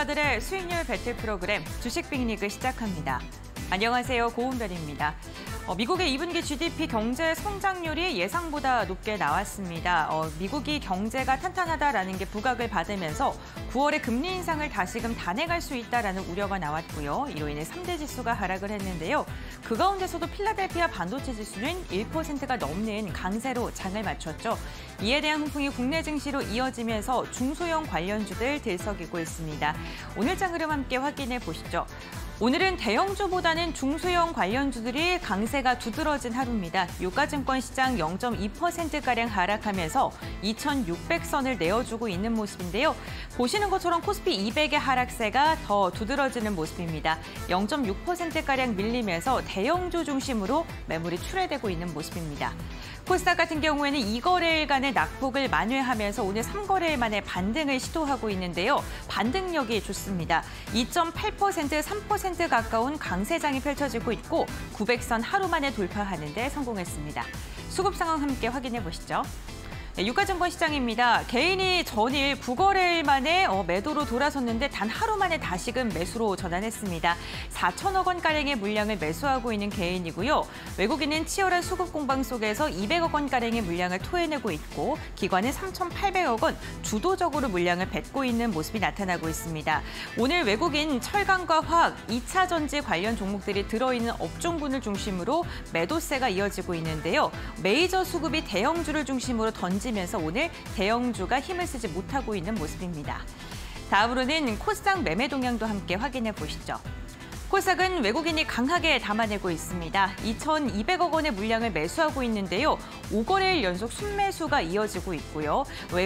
전문가들의 수익률 배틀 프로그램 주식 빅리그 시작합니다. 안녕하세요. 고은별입니다. 미국의 2분기 GDP 경제 성장률이 예상보다 높게 나왔습니다. 미국이 경제가 탄탄하다라는 게 부각을 받으면서 9월에 금리 인상을 다시금 단행할 수 있다라는 우려가 나왔고요. 이로 인해 3대 지수가 하락을 했는데요. 그 가운데서도 필라델피아 반도체 지수는 1%가 넘는 강세로 장을 마쳤죠. 이에 대한 훈풍이 국내 증시로 이어지면서 중소형 관련주들 들썩이고 있습니다. 오늘장 흐름 함께 확인해 보시죠. 오늘은 대형주보다는 중소형 관련주들이 강세가 두드러진 하루입니다. 유가증권 시장 0.2%가량 하락하면서 2,600선을 내어주고 있는 모습인데요. 보시는 것처럼 코스피 200의 하락세가 더 두드러지는 모습입니다. 0.6%가량 밀리면서 대형주 중심으로 매물이 출회되고 있는 모습입니다. 코스닥 같은 경우에는 2거래일간의 낙폭을 만회하면서 오늘 3거래일 만에 반등을 시도하고 있는데요. 반등력이 좋습니다. 2.8%, 3% 가까운 강세장이 펼쳐지고 있고 900선 하루 만에 돌파하는 데 성공했습니다. 수급 상황 함께 확인해 보시죠. 유가증권 시장입니다. 개인이 전일 9거래일 만에 매도로 돌아섰는데 단 하루 만에 다시금 매수로 전환했습니다. 4천억 원가량의 물량을 매수하고 있는 개인이고요. 외국인은 치열한 수급 공방 속에서 200억 원가량의 물량을 토해내고 있고 기관은 3,800억 원 주도적으로 물량을 뱉고 있는 모습이 나타나고 있습니다. 오늘 외국인 철강과 화학, 2차 전지 관련 종목들이 들어있는 업종군을 중심으로 매도세가 이어지고 있는데요. 메이저 수급이 대형주를 중심으로 던지면서 오늘 대형주가 힘을 쓰지 못하고 있는 모습입니다. 다음으로는 코스닥 매매 동향도 함께 확인해 보시죠. 코스닥은 외국인이 강하게 담아내고 있습니다. 2,200억 원의 물량을 매수하고 있는데요. 5거래일 연속 순매수가 이어지고 있고요.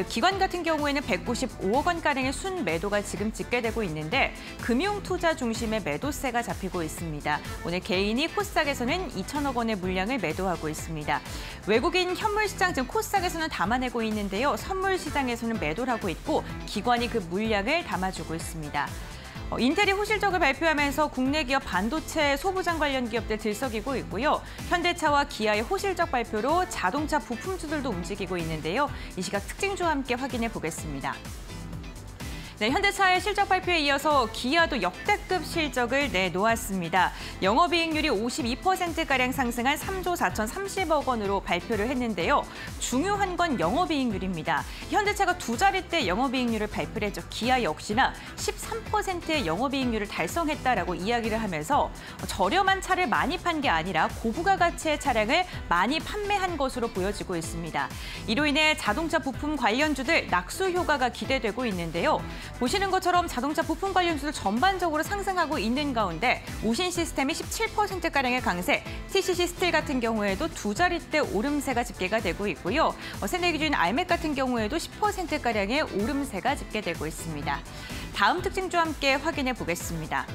기관 같은 경우에는 195억 원가량의 순매도가 지금 집계되고 있는데 금융투자 중심의 매도세가 잡히고 있습니다. 오늘 개인이 코스닥에서는 2천억 원의 물량을 매도하고 있습니다. 외국인 현물시장, 즉 코스닥에서는 담아내고 있는데요. 선물시장에서는 매도를 하고 있고 기관이 그 물량을 담아주고 있습니다. 인텔이 호실적을 발표하면서 국내 기업 반도체 소부장 관련 기업들 들썩이고 있고요. 현대차와 기아의 호실적 발표로 자동차 부품주들도 움직이고 있는데요. 이 시각 특징주와 함께 확인해 보겠습니다. 네, 현대차의 실적 발표에 이어서 기아도 역대급 실적을 내놓았습니다. 영업이익률이 52%가량 상승한 3조 4,030억 원으로 발표를 했는데요. 중요한 건 영업이익률입니다. 현대차가 두 자릿대 영업이익률을 발표를 했죠. 기아 역시나 13%의 영업이익률을 달성했다라고 이야기를 하면서 저렴한 차를 많이 판 게 아니라 고부가 가치의 차량을 많이 판매한 것으로 보여지고 있습니다. 이로 인해 자동차 부품 관련주들 낙수 효과가 기대되고 있는데요. 보시는 것처럼 자동차 부품 관련주들 전반적으로 상승하고 있는 가운데 우신 시스템이 17%가량의 강세, TCC 스틸 같은 경우에도 두 자릿대 오름세가 집계가 되고 있고요. 세내 기준 알맥 같은 경우에도 10%가량의 오름세가 집계되고 있습니다. 다음 특징주와 함께 확인해 보겠습니다.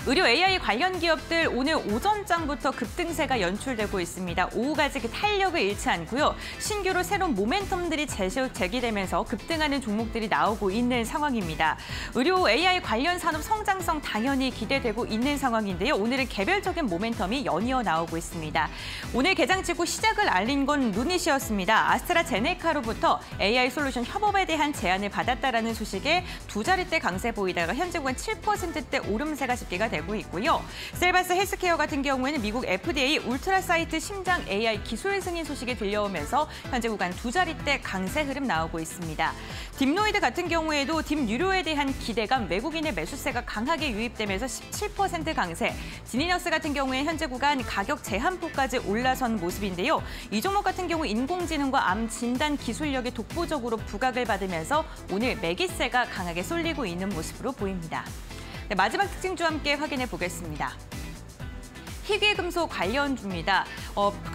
의료 AI 관련 기업들 오늘 오전장부터 급등세가 연출되고 있습니다. 오후까지 그 탄력을 잃지 않고요. 신규로 새로운 모멘텀들이 제기되면서 급등하는 종목들이 나오고 있는 상황입니다. 의료 AI 관련 산업 성장성 당연히 기대되고 있는 상황인데요. 오늘은 개별적인 모멘텀이 연이어 나오고 있습니다. 오늘 개장치고 시작을 알린 건 루닛이었습니다. 아스트라제네카로부터 AI 솔루션 협업에 대한 제안을 받았다라는 소식에 두 자릿대 강세 보이다가 현재 구간 7%대 오름세가 집계가 되고 있고요. 셀바스 헬스케어 같은 경우에는 미국 FDA 울트라사이트 심장 AI 기술 승인 소식이 들려오면서 현재 구간 두 자릿대 강세 흐름 나오고 있습니다. 딥노이드 같은 경우에도 딥유료에 대한 기대감, 외국인의 매수세가 강하게 유입되면서 17% 강세, 지니너스 같은 경우에 현재 구간 가격 제한폭까지 올라선 모습인데요. 이 종목 같은 경우 인공지능과 암 진단 기술력이 독보적으로 부각을 받으면서 오늘 매기세가 강하게 쏠리고 있는 모습으로 보입니다. 네, 마지막 특징주와 함께 확인해 보겠습니다. 희귀금속 관련주입니다.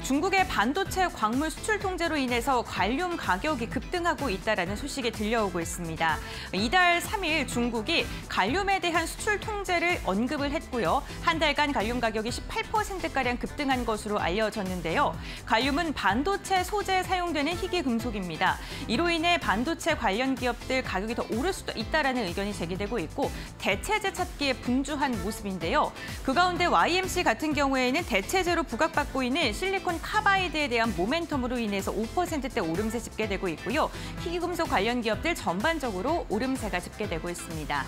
중국의 반도체 광물 수출 통제로 인해서 관륨 가격이 급등하고 있다는 소식이 들려오고 있습니다. 이달 3일 중국이 관륨에 대한 수출 통제를 언급을 했고요. 한 달간 관륨 가격이 18%가량 급등한 것으로 알려졌는데요. 관륨은 반도체 소재에 사용되는 희귀금속입니다. 이로 인해 반도체 관련 기업들 가격이 더 오를 수도 있다는 의견이 제기되고 있고 대체재 찾기에 분주한 모습인데요. 그 가운데 YMC 같은 경우에는 대체재로 부각받고 있는 코스피는 실리콘 카바이드에 대한 모멘텀으로 인해서 5%대 오름세 집계되고 있고요. 희귀금속 관련 기업들 전반적으로 오름세가 집계되고 있습니다.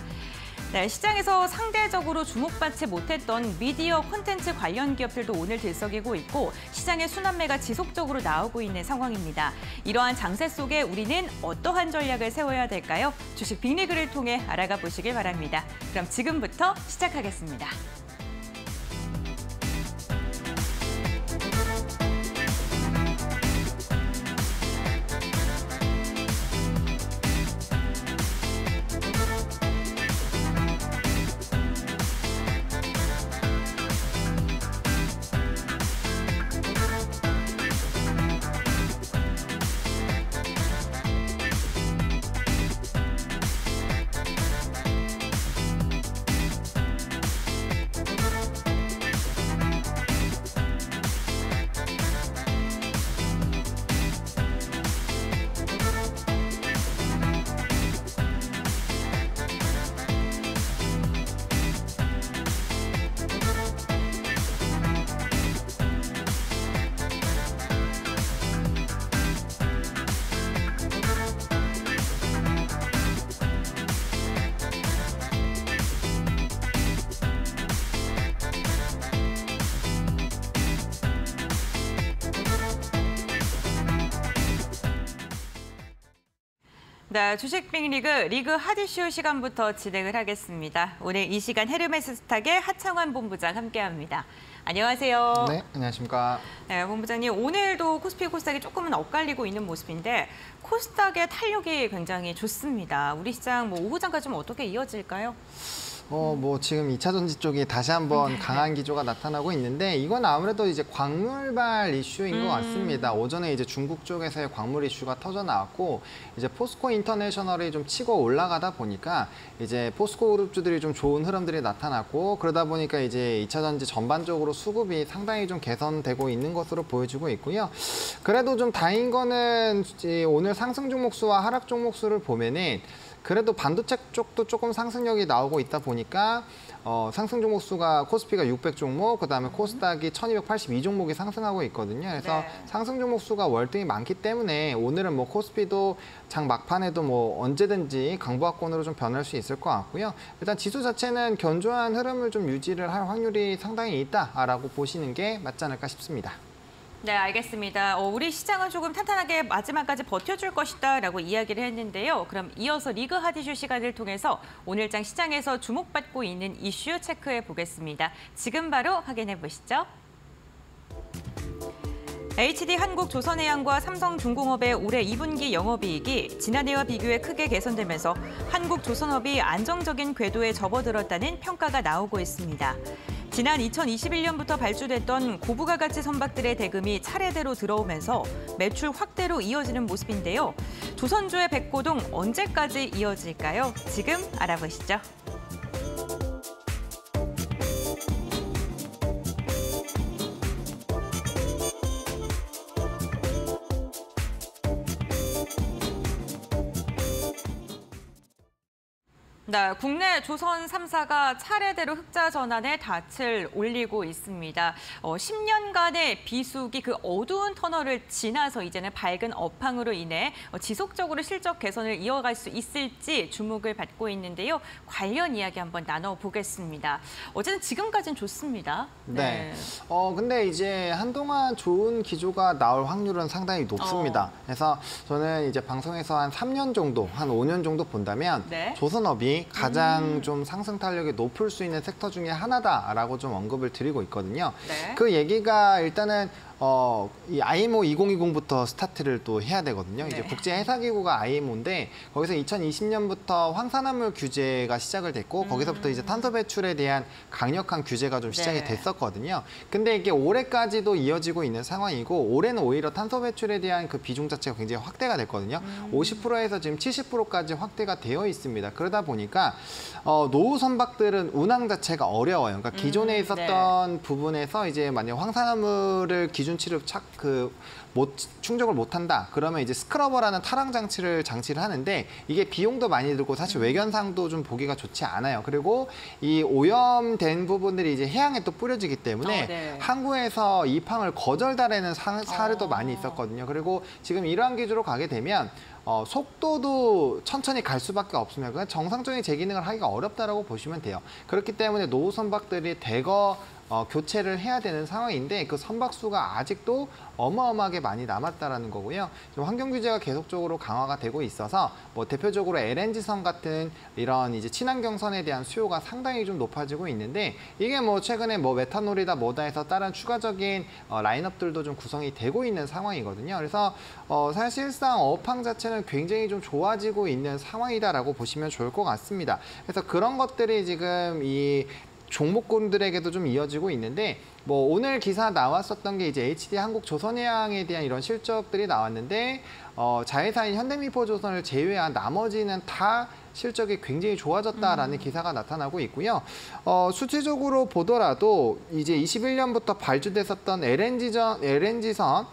네, 시장에서 상대적으로 주목받지 못했던 미디어 콘텐츠 관련 기업들도 오늘 들썩이고 있고 시장의 순환매가 지속적으로 나오고 있는 상황입니다. 이러한 장세 속에 우리는 어떠한 전략을 세워야 될까요? 주식 빅리그를 통해 알아가 보시길 바랍니다. 그럼 지금부터 시작하겠습니다. 네, 주식 빅리그 리그 핫이슈 시간부터 진행을 하겠습니다. 오늘 이 시간 헤르메스 스탁의 하창환 본부장 함께합니다. 안녕하세요. 네, 안녕하십니까. 네, 본부장님 오늘도 코스피 코스닥이 조금은 엇갈리고 있는 모습인데 코스닥의 탄력이 굉장히 좋습니다. 우리 시장 오후장까지 좀 어떻게 이어질까요? 지금 2차 전지 쪽이 다시 한번 강한 기조가 나타나고 있는데 이건 아무래도 이제 광물발 이슈인 것 같습니다. 오전에 이제 중국 쪽에서의 광물 이슈가 터져 나왔고 이제 포스코 인터내셔널이 좀 치고 올라가다 보니까 이제 포스코 그룹주들이 좀 좋은 흐름들이 나타났고 그러다 보니까 이제 2차 전지 전반적으로 수급이 상당히 좀 개선되고 있는 것으로 보여지고 있고요. 그래도 좀 다행인 거는 오늘 상승 종목수와 하락 종목수를 보면은 그래도 반도체 쪽도 조금 상승력이 나오고 있다 보니까 상승 종목 수가 코스피가 600 종목, 그다음에 코스닥이 1282 종목이 상승하고 있거든요. 그래서 네. 상승 종목 수가 월등히 많기 때문에 오늘은 코스피도 장 막판에도 언제든지 강보합권으로 좀 변할 수 있을 것 같고요. 일단 지수 자체는 견조한 흐름을 좀 유지를 할 확률이 상당히 있다라고 보시는 게 맞지 않을까 싶습니다. 네, 알겠습니다. 우리 시장은 조금 탄탄하게 마지막까지 버텨줄 것이다라고 이야기를 했는데요. 그럼 이어서 리그 핫이슈 시간을 통해서 오늘장 시장에서 주목받고 있는 이슈 체크해 보겠습니다. 지금 바로 확인해 보시죠. HD 한국조선해양과 삼성중공업의 올해 2분기 영업이익이 지난해와 비교해 크게 개선되면서 한국조선업이 안정적인 궤도에 접어들었다는 평가가 나오고 있습니다. 지난 2021년부터 발주됐던 고부가가치 선박들의 대금이 차례대로 들어오면서 매출 확대로 이어지는 모습인데요. 조선주의 백고동 언제까지 이어질까요? 지금 알아보시죠. 네, 국내 조선 3사가 차례대로 흑자 전환에 닻을 올리고 있습니다. 10년간의 비수기 그 어두운 터널을 지나서 이제는 밝은 업황으로 인해 지속적으로 실적 개선을 이어갈 수 있을지 주목을 받고 있는데요. 관련 이야기 한번 나눠보겠습니다. 어쨌든 지금까지는 좋습니다. 네. 근데 이제 한동안 좋은 기조가 나올 확률은 상당히 높습니다. 그래서 저는 이제 방송에서 한 3년 정도, 한 5년 정도 본다면 네. 조선업이 가장 좀 상승 탄력이 높을 수 있는 섹터 중에 하나다라고 좀 언급을 드리고 있거든요. 네. 그 얘기가 일단은 이 IMO 2020부터 스타트를 또 해야 되거든요. 네. 이제 국제해사기구가 IMO인데 거기서 2020년부터 황산화물 규제가 시작을 됐고 거기서부터 이제 탄소 배출에 대한 강력한 규제가 좀 시작이 네. 됐었거든요. 근데 이게 올해까지도 이어지고 있는 상황이고 올해는 오히려 탄소 배출에 대한 그 비중 자체가 굉장히 확대가 됐거든요. 50%에서 지금 70%까지 확대가 되어 있습니다. 그러다 보니까 노후 선박들은 운항 자체가 어려워요. 그러니까 기존에 있었던 부분에서 이제 만약 황산화물을 기준 기준치를 충족을 못한다. 그러면 이제 스크러버라는 탈항 장치를 하는데 이게 비용도 많이 들고 사실 외견상도 좀 보기가 좋지 않아요. 그리고 이 오염된 부분들이 이제 해양에 또 뿌려지기 때문에 네. 항구에서 입항을 거절달하는 사례도 많이 있었거든요. 그리고 지금 이러한 기조로 가게 되면 속도도 천천히 갈 수밖에 없으면 그냥 정상적인 재기능을 하기가 어렵다라고 보시면 돼요. 그렇기 때문에 노후 선박들이 대거 교체를 해야 되는 상황인데 그 선박 수가 아직도 어마어마하게 많이 남았다라는 거고요. 지금 환경 규제가 계속적으로 강화가 되고 있어서 뭐 대표적으로 LNG선 같은 이런 이제 친환경선에 대한 수요가 상당히 좀 높아지고 있는데 이게 뭐 최근에 뭐 메탄올이다 뭐다 해서 다른 추가적인 라인업들도 좀 구성이 되고 있는 상황이거든요. 그래서 사실상 어항 자체는 굉장히 좀 좋아지고 있는 상황이다라고 보시면 좋을 것 같습니다. 그래서 그런 것들이 지금 이 종목군들에게도 좀 이어지고 있는데 뭐 오늘 기사 나왔었던 게 이제 HD 한국조선해양에 대한 이런 실적들이 나왔는데 자회사인 현대미포조선을 제외한 나머지는 다 실적이 굉장히 좋아졌다라는 기사가 나타나고 있고요. 수치적으로 보더라도 이제 21년부터 발주됐었던 LNG선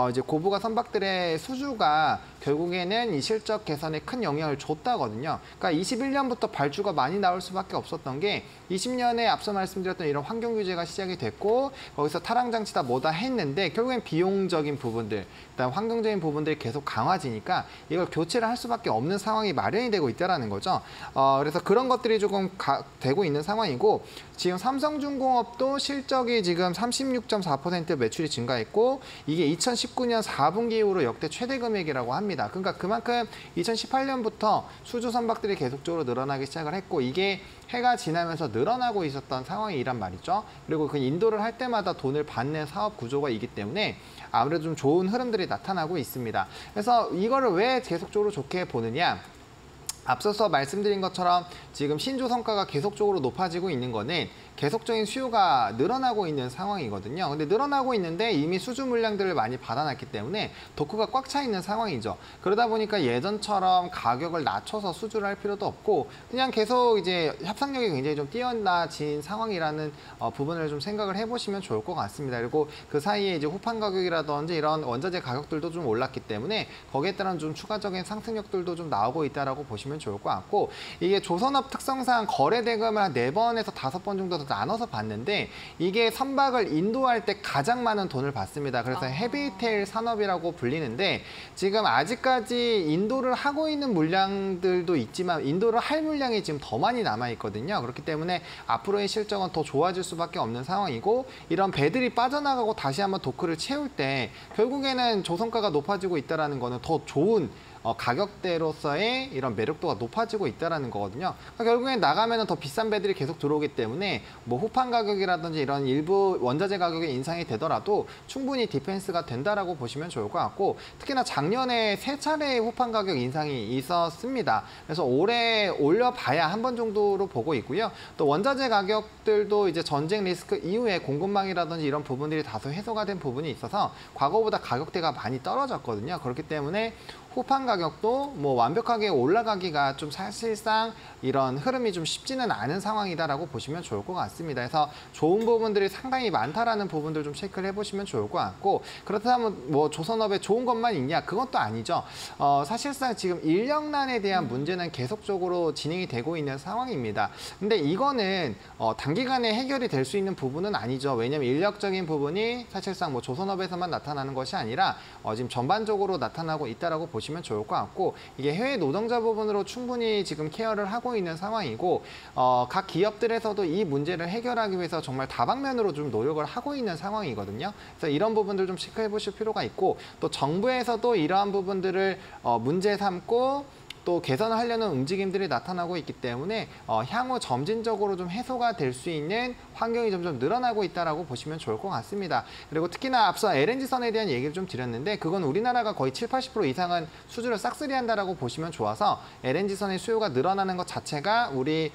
이제 고부가 선박들의 수주가 결국에는 이 실적 개선에 큰 영향을 줬다거든요. 그러니까 21년부터 발주가 많이 나올 수밖에 없었던 게 20년에 앞서 말씀드렸던 이런 환경 규제가 시작이 됐고 거기서 탈항 장치다 뭐다 했는데 결국엔 비용적인 부분들, 그다음 환경적인 부분들이 계속 강화지니까 이걸 교체를 할 수밖에 없는 상황이 마련이 되고 있다라는 거죠. 그래서 그런 것들이 조금 되고 있는 상황이고 지금 삼성중공업도 실적이 지금 36.4% 매출이 증가했고 이게 2019년 4분기 이후로 역대 최대 금액이라고 합니다. 그러니까 그만큼 2018년부터 수주 선박들이 계속적으로 늘어나기 시작을 했고 이게 해가 지나면서 늘어나고 있었던 상황이란 말이죠. 그리고 그 인도를 할 때마다 돈을 받는 사업 구조가 있기 때문에 아무래도 좀 좋은 흐름들이 나타나고 있습니다. 그래서 이거를 왜 계속적으로 좋게 보느냐? 앞서서 말씀드린 것처럼 지금 신조 성과가 계속적으로 높아지고 있는 거는 계속적인 수요가 늘어나고 있는 상황이거든요. 근데 늘어나고 있는데 이미 수주 물량들을 많이 받아놨기 때문에 도크가 꽉 차 있는 상황이죠. 그러다 보니까 예전처럼 가격을 낮춰서 수주를 할 필요도 없고 그냥 계속 이제 협상력이 굉장히 좀 뛰어나진 상황이라는 부분을 좀 생각을 해보시면 좋을 것 같습니다. 그리고 그 사이에 이제 후판 가격이라든지 이런 원자재 가격들도 좀 올랐기 때문에 거기에 따른 좀 추가적인 상승력들도 좀 나오고 있다라고 보시면 좋을 것 같고 이게 조선업 특성상 거래 대금을 한 4번에서 5번 정도 나눠서 봤는데 이게 선박을 인도할 때 가장 많은 돈을 받습니다. 그래서 헤비테일 산업이라고 불리는데 지금 아직까지 인도를 하고 있는 물량들도 있지만 인도를 할 물량이 지금 더 많이 남아 있거든요. 그렇기 때문에 앞으로의 실적은 더 좋아질 수밖에 없는 상황이고 이런 배들이 빠져나가고 다시 한번 도크를 채울 때 결국에는 조선가가 높아지고 있다는 거는 더 좋은 가격대로서의 이런 매력도가 높아지고 있다는 거거든요. 그러니까 결국엔 나가면 더 비싼 배들이 계속 들어오기 때문에 뭐 후판 가격이라든지 이런 일부 원자재 가격이 인상이 되더라도 충분히 디펜스가 된다라고 보시면 좋을 것 같고 특히나 작년에 3차례의 후판 가격 인상이 있었습니다. 그래서 올해 올려봐야 한 번 정도로 보고 있고요. 또 원자재 가격들도 이제 전쟁 리스크 이후에 공급망이라든지 이런 부분들이 다소 해소가 된 부분이 있어서 과거보다 가격대가 많이 떨어졌거든요. 그렇기 때문에 후판 가격도 뭐 완벽하게 올라가기가 좀 사실상 이런 흐름이 좀 쉽지는 않은 상황이다라고 보시면 좋을 것 같습니다. 그래서 좋은 부분들이 상당히 많다라는 부분들 좀 체크를 해보시면 좋을 것 같고 그렇다면 뭐 조선업에 좋은 것만 있냐? 그것도 아니죠. 사실상 지금 인력난에 대한 문제는 계속적으로 진행이 되고 있는 상황입니다. 근데 이거는 단기간에 해결이 될 수 있는 부분은 아니죠. 왜냐하면 인력적인 부분이 사실상 뭐 조선업에서만 나타나는 것이 아니라 지금 전반적으로 나타나고 있다라고 보시면 좋을 것 같고 이게 해외 노동자 부분으로 충분히 지금 케어를 하고 있는 상황이고 각 기업들에서도 이 문제를 해결하기 위해서 정말 다방면으로 좀 노력을 하고 있는 상황이거든요. 그래서 이런 부분들 좀 체크해 보실 필요가 있고 또 정부에서도 이러한 부분들을 문제 삼고 또 개선을 하려는 움직임들이 나타나고 있기 때문에 향후 점진적으로 좀 해소가 될 수 있는 환경이 점점 늘어나고 있다라고 보시면 좋을 것 같습니다. 그리고 특히나 앞서 LNG선에 대한 얘기를 좀 드렸는데 그건 우리나라가 거의 70~80% 이상은 수주를 싹쓸이한다라고 보시면 좋아서 LNG선의 수요가 늘어나는 것 자체가 우리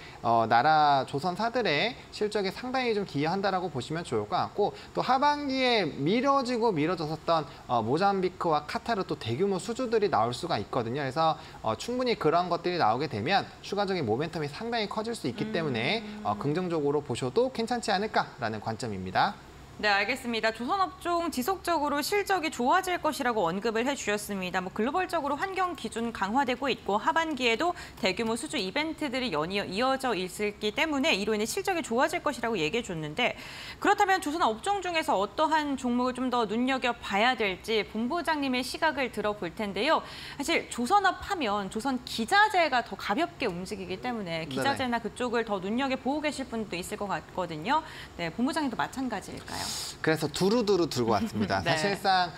나라 조선사들의 실적에 상당히 좀 기여한다라고 보시면 좋을 것 같고 또 하반기에 미뤄졌었던 모잠비크와 카타르 또 대규모 수주들이 나올 수가 있거든요. 그래서 충분히 그런 것들이 나오게 되면 추가적인 모멘텀이 상당히 커질 수 있기 때문에 긍정적으로 보셔도 괜찮지 않을까라는 관점입니다. 네, 알겠습니다. 조선업종 지속적으로 실적이 좋아질 것이라고 언급을 해주셨습니다. 글로벌적으로 환경 기준 강화되고 있고 하반기에도 대규모 수주 이벤트들이 연이어 이어져 있기 때문에 이로 인해 실적이 좋아질 것이라고 얘기해 줬는데 그렇다면 조선업종 중에서 어떠한 종목을 좀 더 눈여겨봐야 될지 본부장님의 시각을 들어볼 텐데요. 사실 조선업 하면 조선 기자재가 더 가볍게 움직이기 때문에 기자재나 그쪽을 더 눈여겨보고 계실 분도 있을 것 같거든요. 네, 본부장님도 마찬가지일까요? 그래서 두루두루 들고 왔습니다. 네. 사실상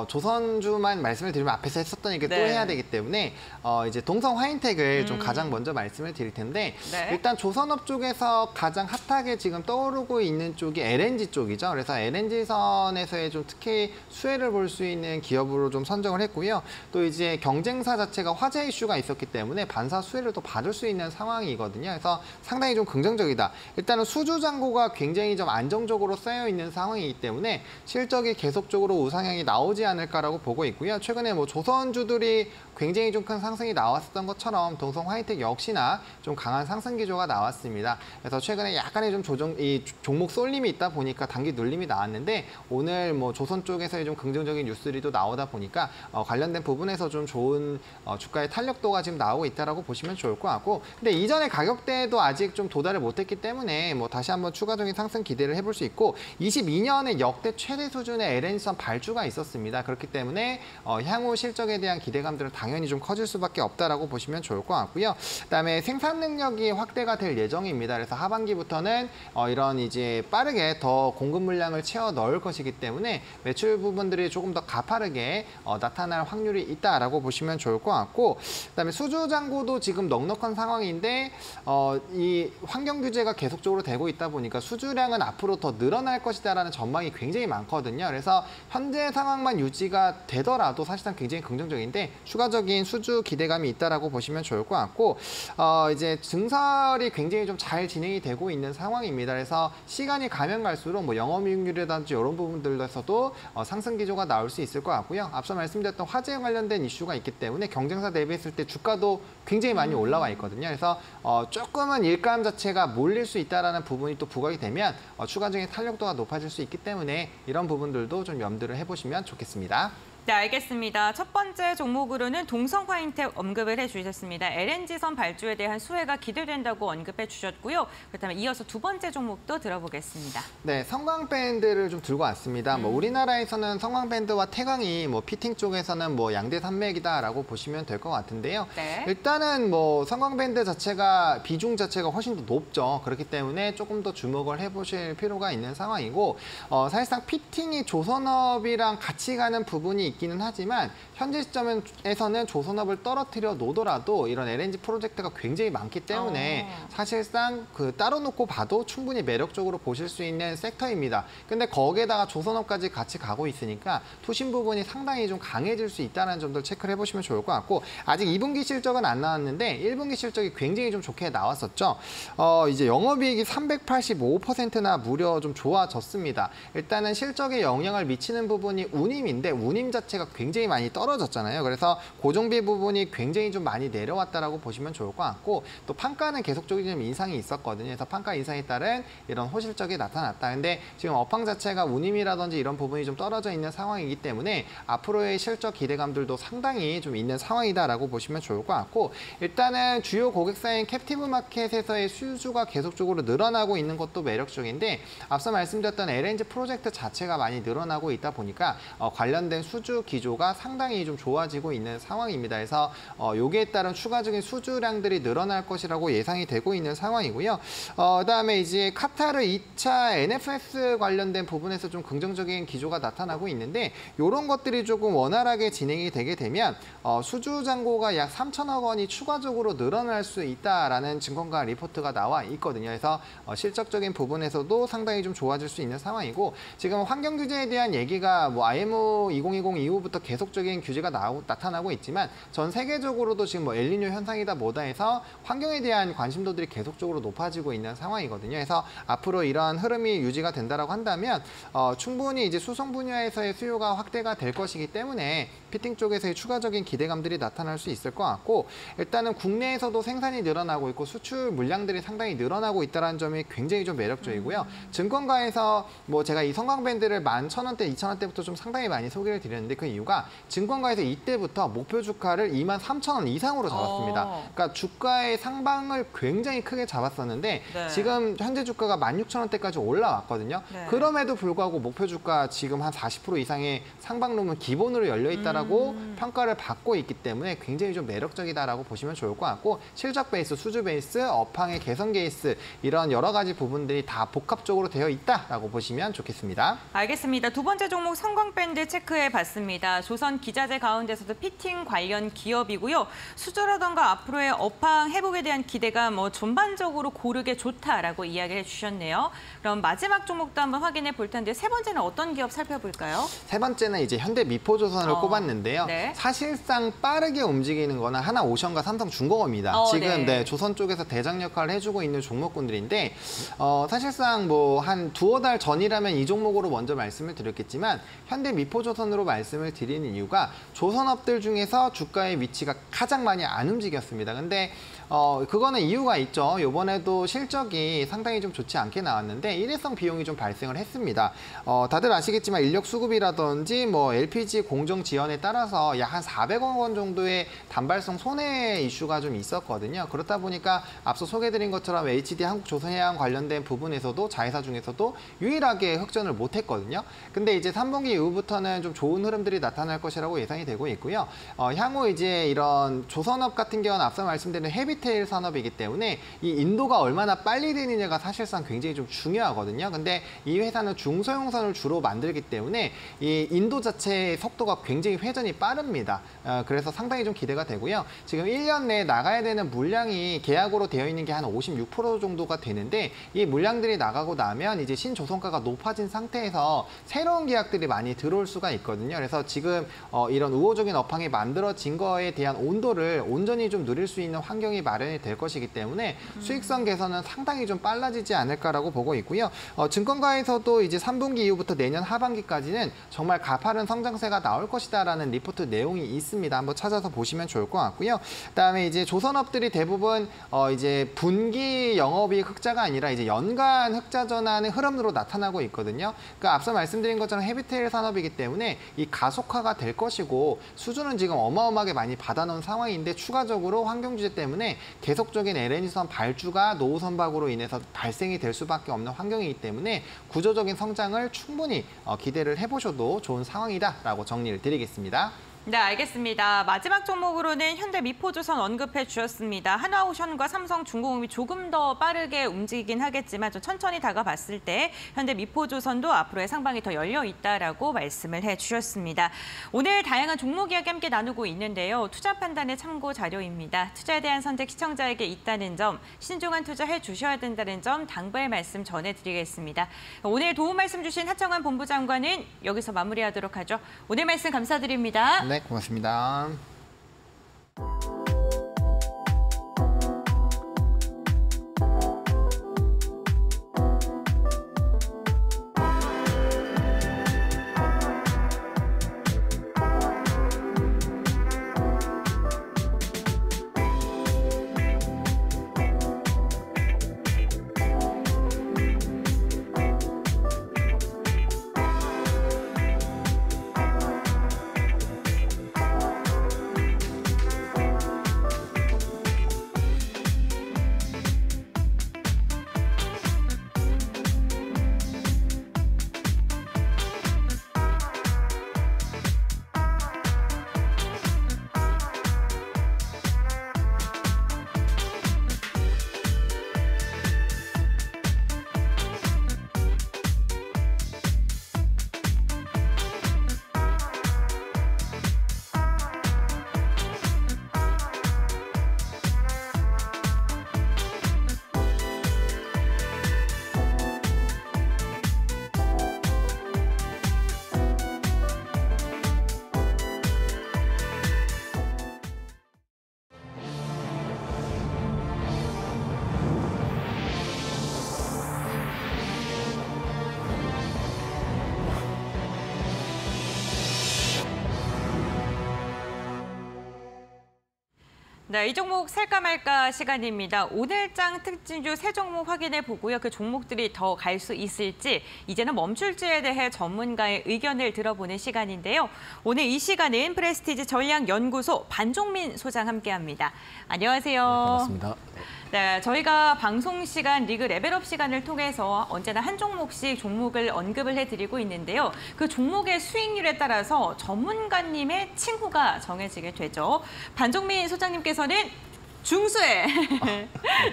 조선주만 말씀을 드리면 앞에서 했었던 얘기를 또 해야 되기 때문에 이제 동성 화인텍을 좀 가장 먼저 말씀을 드릴 텐데 일단 조선업 쪽에서 가장 핫하게 지금 떠오르고 있는 쪽이 LNG 쪽이죠. 그래서 LNG선에서의 좀 특히 수혜를 볼 수 있는 기업으로 좀 선정을 했고요. 또 이제 경쟁사 자체가 화재 이슈가 있었기 때문에 반사 수혜를 또 받을 수 있는 상황이거든요. 그래서 상당히 좀 긍정적이다. 일단은 수주 잔고가 굉장히 좀 안정적으로 쌓여 있는 상황이기 때문에 실적이 계속적으로 우상향이 나오지 않을까라고 보고 있고요. 최근에 조선주들이 굉장히 좀 큰 상승이 나왔었던 것처럼 동성 화이텍 역시나 좀 강한 상승 기조가 나왔습니다. 그래서 최근에 약간의 좀 종목 쏠림이 있다 보니까 단기 눌림이 나왔는데 오늘 조선 쪽에서의 좀 긍정적인 뉴스들이 또 나오다 보니까 관련된 부분에서 좀 좋은 주가의 탄력도가 지금 나오고 있다라고 보시면 좋을 것 같고 근데 이전의 가격대도 아직 좀 도달을 못했기 때문에 다시 한번 추가적인 상승 기대를 해볼 수 있고 22년에 역대 최대 수준의 LNG선 발주가 있었습니다. 그렇기 때문에 향후 실적에 대한 기대감들은 당연히 좀 커질 수밖에 없다라고 보시면 좋을 것 같고요. 그다음에 생산 능력이 확대가 될 예정입니다. 그래서 하반기부터는 이런 이제 빠르게 더 공급 물량을 채워 넣을 것이기 때문에 매출 부분들이 조금 더 가파르게 나타날 확률이 있다라고 보시면 좋을 것 같고 그다음에 수주 잔고도 지금 넉넉한 상황인데 이 환경 규제가 계속적으로 되고 있다 보니까 수주량은 앞으로 더 늘어날 것이다라는 전망이 굉장히 많거든요. 그래서 현재 상황만 유지가 되더라도 사실상 굉장히 긍정적인데 추가적인 수주 기대감이 있다라고 보시면 좋을 것 같고 이제 증설이 굉장히 좀 잘 진행이 되고 있는 상황입니다. 그래서 시간이 가면 갈수록 영업이익률이라든지 이런 부분들에서도 상승 기조가 나올 수 있을 것 같고요. 앞서 말씀드렸던 화재 관련된 이슈가 있기 때문에 경쟁사 대비했을 때 주가도 굉장히 많이 올라와 있거든요. 그래서 조금은 일감 자체가 몰릴 수 있다라는 부분이 또 부각이 되면 추가적인 탄력도가 높아질 수 있기 때문에 이런 부분들도 좀 염두를 해보시면 좋겠습니다. 네, 알겠습니다. 첫 번째 종목으로는 동성 화인텍 언급을 해주셨습니다. LNG선 발주에 대한 수혜가 기대된다고 언급해 주셨고요. 그렇다면 이어서 두 번째 종목도 들어보겠습니다. 네, 성광밴드를 좀 들고 왔습니다. 우리나라에서는 성광밴드와 태광이 피팅 쪽에서는 양대 산맥이다라고 보시면 될 것 같은데요. 네. 일단은 성광밴드 자체가 비중 자체가 훨씬 더 높죠. 그렇기 때문에 조금 더 주목을 해보실 필요가 있는 상황이고 사실상 피팅이 조선업이랑 같이 가는 부분이 있기는 하지만 현재 시점에서는 조선업을 떨어뜨려 놓더라도 이런 LNG 프로젝트가 굉장히 많기 때문에 사실상 따로 놓고 봐도 충분히 매력적으로 보실 수 있는 섹터입니다. 근데 거기에다가 조선업까지 같이 가고 있으니까 투신 부분이 상당히 좀 강해질 수 있다는 점들 체크를 해보시면 좋을 것 같고 아직 2분기 실적은 안 나왔는데 1분기 실적이 굉장히 좀 좋게 나왔었죠. 이제 영업이익이 385%나 무려 좀 좋아졌습니다. 일단은 실적에 영향을 미치는 부분이 운임인데 운임 자체가 굉장히 많이 떨어졌잖아요. 그래서 고정비 부분이 굉장히 좀 많이 내려왔다라고 보시면 좋을 것 같고 또 판가는 계속적인 좀 인상이 있었거든요. 그래서 판가 인상에 따른 이런 호실적이 나타났다. 근데 지금 업황 자체가 운임이라든지 이런 부분이 좀 떨어져 있는 상황이기 때문에 앞으로의 실적 기대감들도 상당히 좀 있는 상황이다라고 보시면 좋을 것 같고 일단은 주요 고객사인 캡티브 마켓에서의 수주가 계속적으로 늘어나고 있는 것도 매력적인데 앞서 말씀드렸던 LNG 프로젝트 자체가 많이 늘어나고 있다 보니까 관련된 수주 기조가 상당히 좀 좋아지고 있는 상황입니다. 그래서 여기에 따른 추가적인 수주량들이 늘어날 것이라고 예상이 되고 있는 상황이고요. 그다음에 이제 카타르 2차 NFS 관련된 부분에서 좀 긍정적인 기조가 나타나고 있는데 이런 것들이 조금 원활하게 진행이 되게 되면 수주 잔고가 약 3천억 원이 추가적으로 늘어날 수 있다라는 증권가 리포트가 나와 있거든요. 그래서 실적적인 부분에서도 상당히 좀 좋아질 수 있는 상황이고 지금 환경 규제에 대한 얘기가 IMO 2020 이후부터 계속적인 규제가 나타나고 있지만 전 세계적으로도 지금 뭐 엘니뇨 현상이다 뭐다 해서 환경에 대한 관심도들이 계속적으로 높아지고 있는 상황이거든요. 그래서 앞으로 이러한 흐름이 유지가 된다라고 한다면 충분히 이제 수송 분야에서의 수요가 확대가 될 것이기 때문에 피팅 쪽에서의 추가적인 기대감들이 나타날 수 있을 것 같고 일단은 국내에서도 생산이 늘어나고 있고 수출 물량들이 상당히 늘어나고 있다는 점이 굉장히 좀 매력적이고요. 증권가에서 뭐 제가 이 성광밴드를 11,000원대, 2,000원대부터 좀 상당히 많이 소개를 드렸는데 그 이유가 증권가에서 이때부터 목표 주가를 23,000원 이상으로 잡았습니다. 그러니까 주가의 상방을 굉장히 크게 잡았었는데 네. 지금 현재 주가가 16,000원대까지 올라왔거든요. 네. 그럼에도 불구하고 목표 주가 지금 한 40% 이상의 상방룸은 기본으로 열려 있다라고 평가를 받고 있기 때문에 굉장히 좀 매력적이다라고 보시면 좋을 것 같고 실적 베이스, 수주 베이스, 업황의 개선 베이스 이런 여러 가지 부분들이 다 복합적으로 되어 있다라고 보시면 좋겠습니다. 알겠습니다. 두 번째 종목 성광밴드 체크해봤습니다. 조선 기자재 가운데서도 피팅 관련 기업이고요. 수주라던가 앞으로의 업황 회복에 대한 기대가 뭐 전반적으로 고르게 좋다라고 이야기를 해주셨네요. 그럼 마지막 종목도 한번 확인해 볼 텐데 세 번째는 어떤 기업 살펴볼까요? 세 번째는 이제 현대미포조선을 꼽았는데요. 네. 사실상 빠르게 움직이는 거는 하나오션과 삼성중공업입니다. 지금 네. 조선 쪽에서 대장 역할을 해주고 있는 종목군들인데 사실상 뭐 한 두어 달 전이라면 이 종목으로 먼저 말씀을 드렸겠지만 현대미포조선으로 말씀을 드리는 이유가 조선업들 중에서 주가의 위치가 가장 많이 안 움직였습니다. 근데 그거는 이유가 있죠. 이번에도 실적이 상당히 좀 좋지 않게 나왔는데 일회성 비용이 좀 발생을 했습니다. 다들 아시겠지만 인력 수급이라든지 뭐 LPG 공정 지연에 따라서 약 한 400억 원 정도의 단발성 손해 이슈가 좀 있었거든요. 그렇다 보니까 앞서 소개드린 것처럼 HD 한국조선해양 관련된 부분에서도 자회사 중에서도 유일하게 흑전을 못했거든요. 근데 이제 3분기 이후부터는 좀 좋은 흐름들이 나타날 것이라고 예상이 되고 있고요. 향후 이제 이런 조선업 같은 경우는 앞서 말씀드린 헤비테일 산업이기 때문에 이 인도가 얼마나 빨리 되느냐가 사실상 굉장히 좀 중요하거든요. 근데 이 회사는 중소형선을 주로 만들기 때문에 이 인도 자체의 속도가 굉장히 회전이 빠릅니다. 그래서 상당히 좀 기대가 되고요. 지금 1년 내에 나가야 되는 물량이 계약으로 되어 있는 게 한 56% 정도가 되는데 이 물량들이 나가고 나면 이제 신조선가가 높아진 상태에서 새로운 계약들이 많이 들어올 수가 있거든요. 그래서 지금 이런 우호적인 업황이 만들어진 거에 대한 온도를 온전히 좀 누릴 수 있는 환경이 마련이 될 것이기 때문에 수익성 개선은 상당히 좀 빨라지지 않을까라고 보고 있고요. 증권가에서도 이제 3분기 이후부터 내년 하반기까지는 정말 가파른 성장세가 나올 것이다라는 리포트 내용이 있습니다. 한번 찾아서 보시면 좋을 것 같고요. 그다음에 이제 조선업들이 대부분 이제 분기 영업이익 흑자가 아니라 이제 연간 흑자 전환의 흐름으로 나타나고 있거든요. 그러니까 앞서 말씀드린 것처럼 헤비테일 산업이기 때문에 이 가속화가 될 것이고 수주는 지금 어마어마하게 많이 받아놓은 상황인데 추가적으로 환경 규제 때문에 계속적인 LNG선 발주가 노후 선박으로 인해서 발생이 될 수밖에 없는 환경이기 때문에 구조적인 성장을 충분히 기대를 해보셔도 좋은 상황이다라고 정리를 드리겠습니다. 네, 알겠습니다. 마지막 종목으로는 현대미포조선 언급해 주셨습니다. 한화오션과 삼성중공업이 조금 더 빠르게 움직이긴 하겠지만 좀 천천히 다가봤을 때 현대미포조선도 앞으로의 상방이 더 열려 있다라고 말씀을 해 주셨습니다. 오늘 다양한 종목 이야기 함께 나누고 있는데요. 투자 판단의 참고 자료입니다. 투자에 대한 선택 시청자에게 있다는 점, 신중한 투자해 주셔야 된다는 점 당부의 말씀 전해드리겠습니다. 오늘 도움 말씀 주신 하청환 본부장관은 여기서 마무리하도록 하죠. 오늘 말씀 감사드립니다. 네, 고맙습니다. 네, 이 종목 살까 말까 시간입니다. 오늘장 특징주 세 종목 확인해 보고요. 그 종목들이 더 갈 수 있을지, 이제는 멈출지에 대해 전문가의 의견을 들어보는 시간인데요. 오늘 이 시간은 프레스티지 전략연구소 반종민 소장 함께합니다. 안녕하세요. 네, 반갑습니다. 네, 저희가 방송 시간, 리그 레벨업 시간을 통해서 언제나 한 종목씩 종목을 언급을 해드리고 있는데요. 그 종목의 수익률에 따라서 전문가님의 칭호가 정해지게 되죠. 반종민 소장님께서는 중수의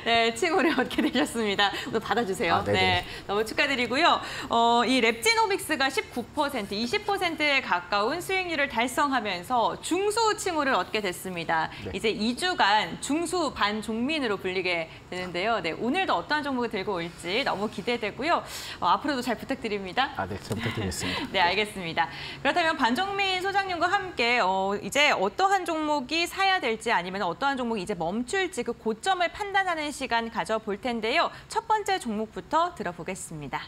네, 칭호를 얻게 되셨습니다. 오늘 받아주세요. 네, 너무 축하드리고요. 이 랩지노믹스가 19%, 20%에 가까운 수익률을 달성하면서 중수 칭호를 얻게 됐습니다. 네. 이제 2주간 중수 반종민으로 불리게 되는데요. 네, 오늘도 어떠한 종목을 들고 올지 너무 기대되고요. 앞으로도 잘 부탁드립니다. 네, 잘 부탁드리겠습니다. 네, 알겠습니다. 그렇다면 반종민 소장님과 함께 이제 어떠한 종목이 사야 될지 아니면 어떠한 종목이 이제 멈출지 그 고점을 판단하는 시간 가져볼 텐데요. 첫 번째 종목부터 들어보겠습니다.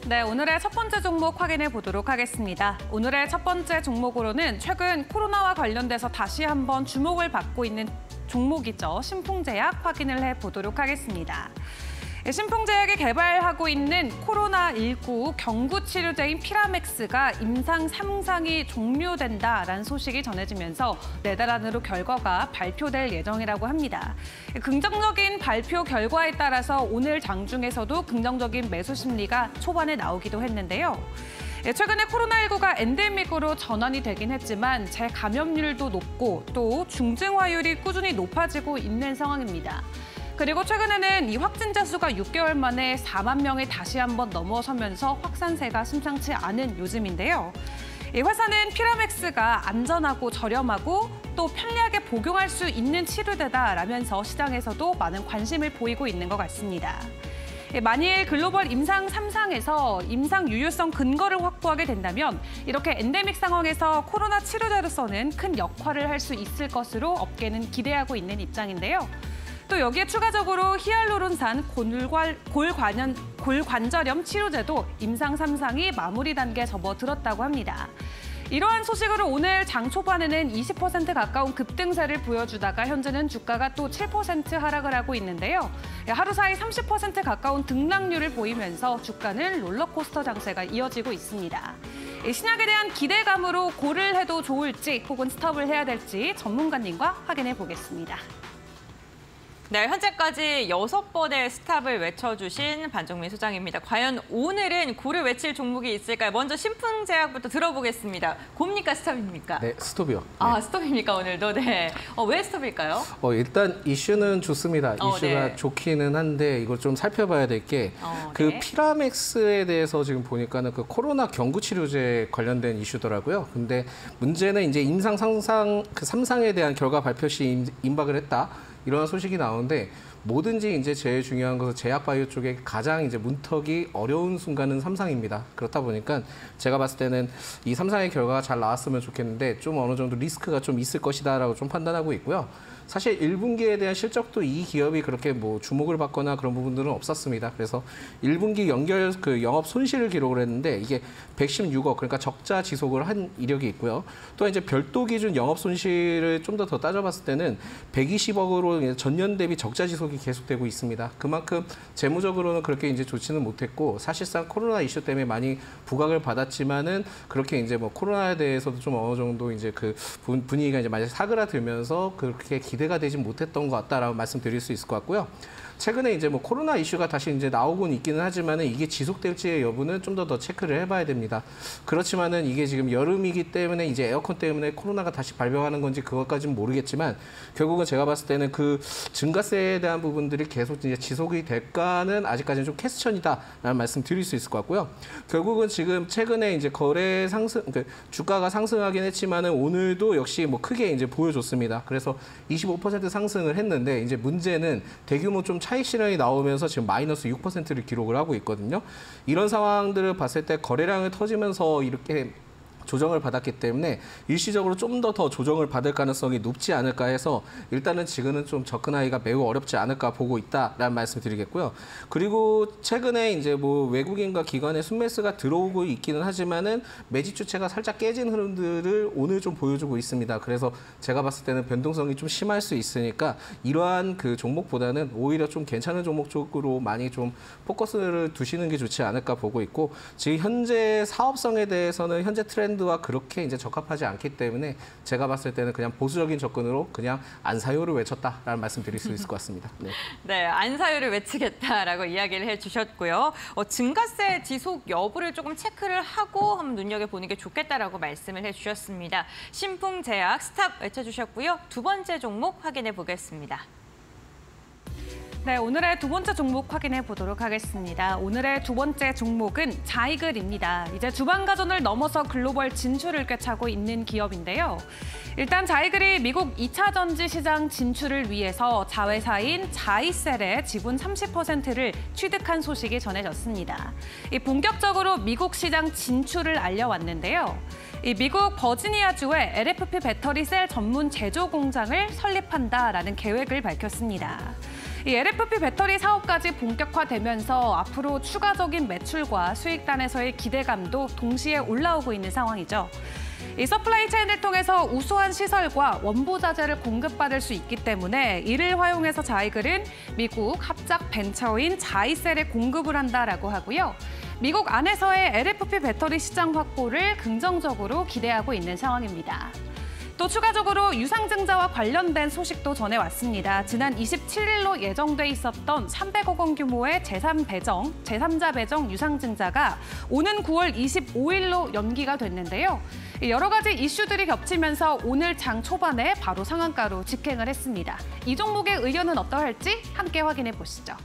네, 오늘의 첫 번째 종목 확인해 보도록 하겠습니다. 오늘의 첫 번째 종목으로는 최근 코로나와 관련돼서 다시 한번 주목을 받고 있는 종목이죠. 신풍제약 확인을 해보도록 하겠습니다. 신풍제약이 개발하고 있는 코로나19 경구치료제인 피라맥스가 임상 3상이 종료된다라는 소식이 전해지면서 내달 안으로 결과가 발표될 예정이라고 합니다. 긍정적인 발표 결과에 따라서 오늘 장중에서도 긍정적인 매수 심리가 초반에 나오기도 했는데요. 최근에 코로나19가 엔데믹으로 전환이 되긴 했지만 재감염률도 높고 또 중증화율이 꾸준히 높아지고 있는 상황입니다. 그리고 최근에는 이 확진자 수가 6개월 만에 4만 명을 다시 한번 넘어서면서 확산세가 심상치 않은 요즘인데요. 이 회사는 피라맥스가 안전하고 저렴하고 또 편리하게 복용할 수 있는 치료제다라면서 시장에서도 많은 관심을 보이고 있는 것 같습니다. 만일 글로벌 임상 3상에서 임상 유효성 근거를 확보하게 된다면 이렇게 엔데믹 상황에서 코로나 치료제로서는 큰 역할을 할 수 있을 것으로 업계는 기대하고 있는 입장인데요. 또 여기에 추가적으로 히알루론산 골관절염 치료제도 임상 3상이 마무리 단계에 접어들었다고 합니다. 이러한 소식으로 오늘 장 초반에는 20% 가까운 급등세를 보여주다가 현재는 주가가 또 7% 하락을 하고 있는데요. 하루 사이 30% 가까운 등락률을 보이면서 주가는 롤러코스터 장세가 이어지고 있습니다. 신약에 대한 기대감으로 고를 해도 좋을지 혹은 스톱을 해야 될지 전문가님과 확인해 보겠습니다. 네, 현재까지 6번의 스탑을 외쳐주신 반종민 소장입니다. 과연 오늘은 고를 외칠 종목이 있을까요? 먼저 신풍제약부터 들어보겠습니다. 고입니까 스탑입니까? 네, 스톱이요. 아, 스톱입니까 오늘도? 네. 왜 스톱일까요? 일단 이슈는 좋습니다. 이슈가 네. 좋기는 한데 이걸 좀 살펴봐야 될 게 네. 피라맥스에 대해서 지금 보니까는 그 코로나 경구치료제 관련된 이슈더라고요. 근데 문제는 이제 임상 3상에 대한 결과 발표 시 임박을 했다. 이런 소식이 나오는데 뭐든지 이제 제일 중요한 것은 제약바이오 쪽에 가장 이제 문턱이 어려운 순간은 3상입니다. 그렇다 보니까 제가 봤을 때는 이 3상의 결과가 잘 나왔으면 좋겠는데 좀 어느 정도 리스크가 좀 있을 것이다라고 좀 판단하고 있고요. 사실 1분기에 대한 실적도 이 기업이 그렇게 뭐 주목을 받거나 그런 부분들은 없었습니다. 그래서 1분기 연결 그 영업 손실을 기록을 했는데 이게 116억 그러니까 적자 지속을 한 이력이 있고요. 또 이제 별도 기준 영업 손실을 좀 더 따져봤을 때는 120억으로 전년 대비 적자 지속이 계속되고 있습니다. 그만큼 재무적으로는 그렇게 이제 좋지는 못했고 사실상 코로나 이슈 때문에 많이 부각을 받았지만은 그렇게 이제 뭐 코로나에 대해서도 좀 어느 정도 이제 그 분위기가 이제 많이 사그라들면서 그렇게 기대가 되지 못했던 것 같다라고 말씀드릴 수 있을 것 같고요. 최근에 이제 뭐 코로나 이슈가 다시 이제 나오곤 있기는 하지만은 이게 지속될지의 여부는 좀 더 체크를 해봐야 됩니다. 그렇지만은 이게 지금 여름이기 때문에 이제 에어컨 때문에 코로나가 다시 발병하는 건지 그것까지는 모르겠지만 결국은 제가 봤을 때는 그 증가세에 대한 부분들이 계속 이제 지속이 될까는 아직까지는 좀 퀘스천이다라는 말씀 드릴 수 있을 것 같고요. 결국은 지금 최근에 이제 거래 상승, 주가가 상승하긴 했지만은 오늘도 역시 뭐 크게 이제 보여줬습니다. 그래서 25% 상승을 했는데 이제 문제는 대규모 좀 차익 실현이 나오면서 지금 마이너스 6%를 기록을 하고 있거든요. 이런 상황들을 봤을 때 거래량을 터지면서 이렇게 조정을 받았기 때문에 일시적으로 좀 더 조정을 받을 가능성이 높지 않을까 해서 일단은 지금은 좀 접근하기가 매우 어렵지 않을까 보고 있다라는 말씀 드리겠고요. 그리고 최근에 이제 뭐 외국인과 기관의 순매수가 들어오고 있기는 하지만은 매집 주체가 살짝 깨진 흐름들을 오늘 좀 보여주고 있습니다. 그래서 제가 봤을 때는 변동성이 좀 심할 수 있으니까 이러한 그 종목보다는 오히려 좀 괜찮은 종목 쪽으로 많이 좀 포커스를 두시는 게 좋지 않을까 보고 있고, 지금 현재 사업성에 대해서는 현재 트렌드와 그렇게 이제 적합하지 않기 때문에 제가 봤을 때는 그냥 보수적인 접근으로 그냥 안 사요를 외쳤다라는 말씀 드릴 수 있을 것 같습니다. 네, 네, 안 사요를 외치겠다라고 이야기를 해주셨고요. 증가세 지속 여부를 조금 체크를 하고 한번 눈여겨보는 게 좋겠다라고 말씀을 해주셨습니다. 신풍제약 스탑 외쳐주셨고요. 두 번째 종목 확인해 보겠습니다. 네, 오늘의 두 번째 종목 확인해 보도록 하겠습니다. 오늘의 두 번째 종목은 자이글입니다. 이제 주방가전을 넘어서 글로벌 진출을 꿰차고 있는 기업인데요. 일단 자이글이 미국 2차 전지 시장 진출을 위해서 자회사인 자이셀의 지분 30%를 취득한 소식이 전해졌습니다. 본격적으로 미국 시장 진출을 알려왔는데요. 미국 버지니아주에 LFP 배터리 셀 전문 제조 공장을 설립한다라는 계획을 밝혔습니다. 이 LFP 배터리 사업까지 본격화되면서 앞으로 추가적인 매출과 수익단에서의 기대감도 동시에 올라오고 있는 상황이죠. 이 서플라이 체인을 통해서 우수한 시설과 원부 자재를 공급받을 수 있기 때문에 이를 활용해서 자이글은 미국 합작 벤처인 자이셀에 공급을 한다라고 하고요. 미국 안에서의 LFP 배터리 시장 확보를 긍정적으로 기대하고 있는 상황입니다. 또 추가적으로 유상증자와 관련된 소식도 전해왔습니다. 지난 27일로 예정돼 있었던 300억 원 규모의 제3자 배정 유상증자가 오는 9월 25일로 연기가 됐는데요. 여러 가지 이슈들이 겹치면서 오늘 장 초반에 바로 상한가로 직행을 했습니다. 이 종목의 의견은 어떠할지 함께 확인해 보시죠.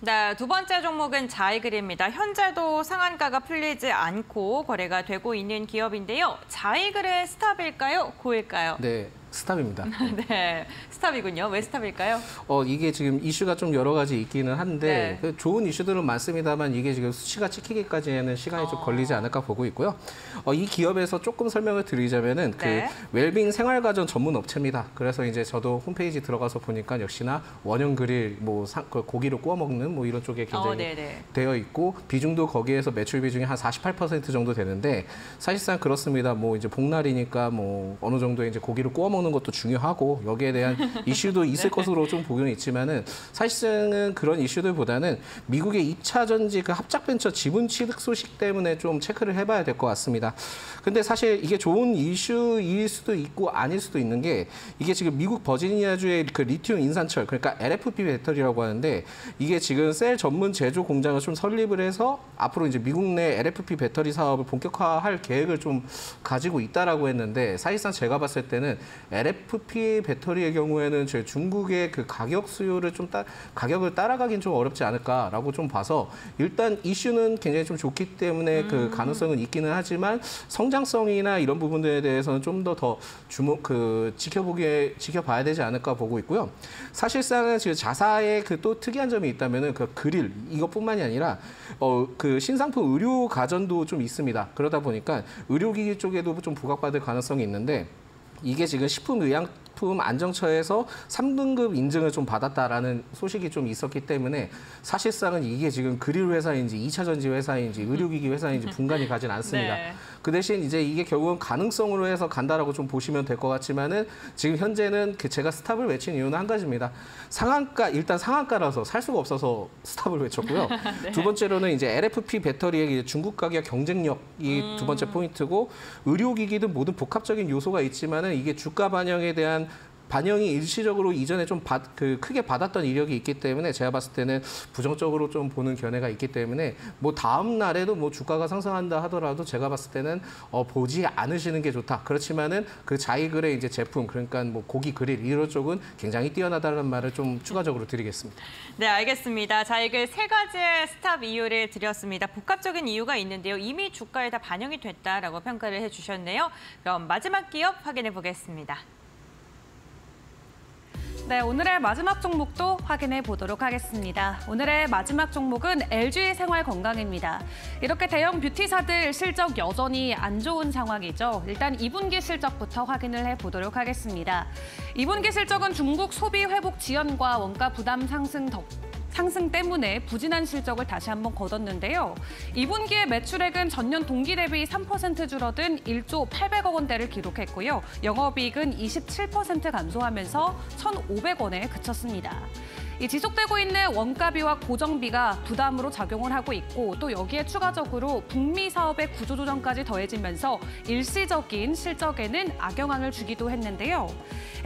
네, 두 번째 종목은 자이글입니다. 현재도 상한가가 풀리지 않고 거래가 되고 있는 기업인데요. 자이글의 스탑일까요? 고일까요? 네, 스탑입니다. 네, 스탑이군요. 왜 스탑일까요? 이게 지금 이슈가 좀 여러 가지 있기는 한데 네. 좋은 이슈들은 많습니다만 이게 지금 수치가 찍히기까지는 시간이 좀 걸리지 않을까 보고 있고요. 이 기업에서 조금 설명을 드리자면은 네. 그 웰빙 생활가전 전문 업체입니다. 그래서 이제 저도 홈페이지 들어가서 보니까 역시나 원형 그릴, 뭐 고기를 구워 먹는 뭐 이런 쪽에 굉장히 되어 있고 비중도 거기에서 매출 비중이 한 48% 정도 되는데 사실상 그렇습니다. 뭐 이제 복날이니까 뭐 어느 정도 이제 고기를 구워 먹는 것도 중요하고 여기에 대한 이슈도 있을 것으로 좀 보고는 있지만은 사실상은 그런 이슈들보다는 미국의 2차 전지 그 합작 벤처 지분 취득 소식 때문에 좀 체크를 해봐야 될 것 같습니다. 근데 사실 이게 좋은 이슈일 수도 있고 아닐 수도 있는 게 이게 지금 미국 버지니아주의 그 리튬 인산철 그러니까 LFP 배터리라고 하는데 이게 지금 셀 전문 제조 공장을 좀 설립을 해서 앞으로 이제 미국 내 LFP 배터리 사업을 본격화할 계획을 좀 가지고 있다라고 했는데 사실상 제가 봤을 때는 LFP 배터리의 경우에는 저희 중국의 그 가격 수요를 좀 가격을 따라가긴 좀 어렵지 않을까라고 좀 봐서 일단 이슈는 굉장히 좀 좋기 때문에 그 가능성은 있기는 하지만 성장성이나 이런 부분들에 대해서는 좀 더 지켜봐야 되지 않을까 보고 있고요. 사실상은 지금 자사의 그 또 특이한 점이 있다면은 그 그릴 이것뿐만이 아니라 그 신상품 의료 가전도 좀 있습니다. 그러다 보니까 의료기기 쪽에도 좀 부각받을 가능성이 있는데. 이게 지금 식품의약품 안정처에서 3등급 인증을 좀 받았다라는 소식이 좀 있었기 때문에 사실상은 이게 지금 그릴 회사인지 2차 전지 회사인지 의료기기 회사인지 분간이 가진 않습니다. 네. 그 대신 이제 이게 결국은 가능성으로 해서 간다라고 좀 보시면 될 것 같지만은 지금 현재는 제가 스탑을 외친 이유는 한 가지입니다. 일단 상한가라서 살 수가 없어서 스탑을 외쳤고요. 네. 두 번째로는 이제 LFP 배터리의 중국 가격 경쟁력이 두 번째 포인트고 의료기기든 모든 복합적인 요소가 있지만은 이게 주가 반영에 대한 반영이 일시적으로 이전에 좀 크게 받았던 이력이 있기 때문에 제가 봤을 때는 부정적으로 좀 보는 견해가 있기 때문에 뭐 다음 날에도 뭐 주가가 상승한다 하더라도 제가 봤을 때는 보지 않으시는 게 좋다. 그렇지만은 그 자이글의 이제 제품 그러니까 뭐 고기 그릴 이런 쪽은 굉장히 뛰어나다는 말을 좀 추가적으로 드리겠습니다. 네, 알겠습니다. 자이글 세 가지의 스탑 이유를 드렸습니다. 복합적인 이유가 있는데요. 이미 주가에 다 반영이 됐다라고 평가를 해주셨네요. 그럼 마지막 기업 확인해 보겠습니다. 네, 오늘의 마지막 종목도 확인해 보도록 하겠습니다. 오늘의 마지막 종목은 LG 생활건강입니다. 이렇게 대형 뷰티사들 실적 여전히 안 좋은 상황이죠. 일단 2분기 실적부터 확인을 해보도록 하겠습니다. 2분기 실적은 중국 소비 회복 지연과 원가 부담 상승 때문에 부진한 실적을 다시 한번 거뒀는데요. 2분기의 매출액은 전년 동기 대비 3% 줄어든 1조 800억 원대를 기록했고요. 영업이익은 27% 감소하면서 1,500원에 그쳤습니다. 이 지속되고 있는 원가비와 고정비가 부담으로 작용을 하고 있고 또 여기에 추가적으로 북미 사업의 구조조정까지 더해지면서 일시적인 실적에는 악영향을 주기도 했는데요.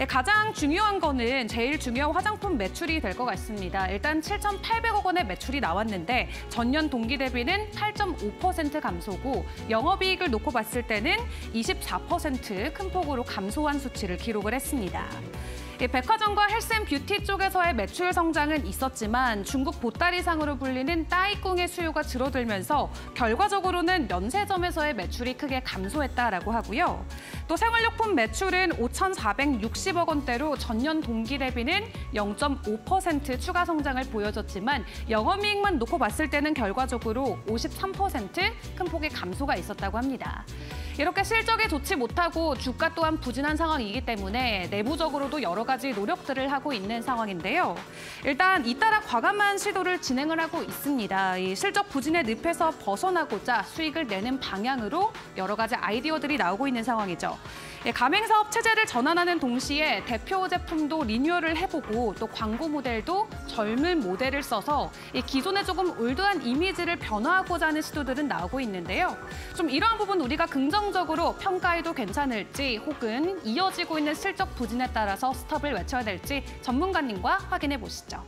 가장 중요한 거는 제일 중요한 화장품 매출이 될 것 같습니다. 일단 7,800억 원의 매출이 나왔는데 전년 동기 대비는 8.5% 감소고 영업이익을 놓고 봤을 때는 24% 큰 폭으로 감소한 수치를 기록을 했습니다. 백화점과 헬스앤뷰티 쪽에서의 매출 성장은 있었지만 중국 보따리상으로 불리는 따이꿍의 수요가 줄어들면서 결과적으로는 면세점에서의 매출이 크게 감소했다라고 하고요. 또 생활용품 매출은 5,460억 원대로 전년 동기 대비는 0.5% 추가 성장을 보여줬지만 영업이익만 놓고 봤을 때는 결과적으로 53% 큰 폭의 감소가 있었다고 합니다. 이렇게 실적이 좋지 못하고 주가 또한 부진한 상황이기 때문에 내부적으로도 여러 가지 노력들을 하고 있는 상황인데요. 일단 잇따라 과감한 시도를 진행을 하고 있습니다. 이 실적 부진의 늪에서 벗어나고자 수익을 내는 방향으로 여러 가지 아이디어들이 나오고 있는 상황이죠. 가맹사업 체제를 전환하는 동시에 대표 제품도 리뉴얼을 해보고 또 광고 모델도 젊은 모델을 써서 기존에 조금 올드한 이미지를 변화하고자 하는 시도들은 나오고 있는데요. 좀 이러한 부분 우리가 긍정적으로 평가해도 괜찮을지 혹은 이어지고 있는 실적 부진에 따라서 스톱을 외쳐야 될지 전문가님과 확인해 보시죠.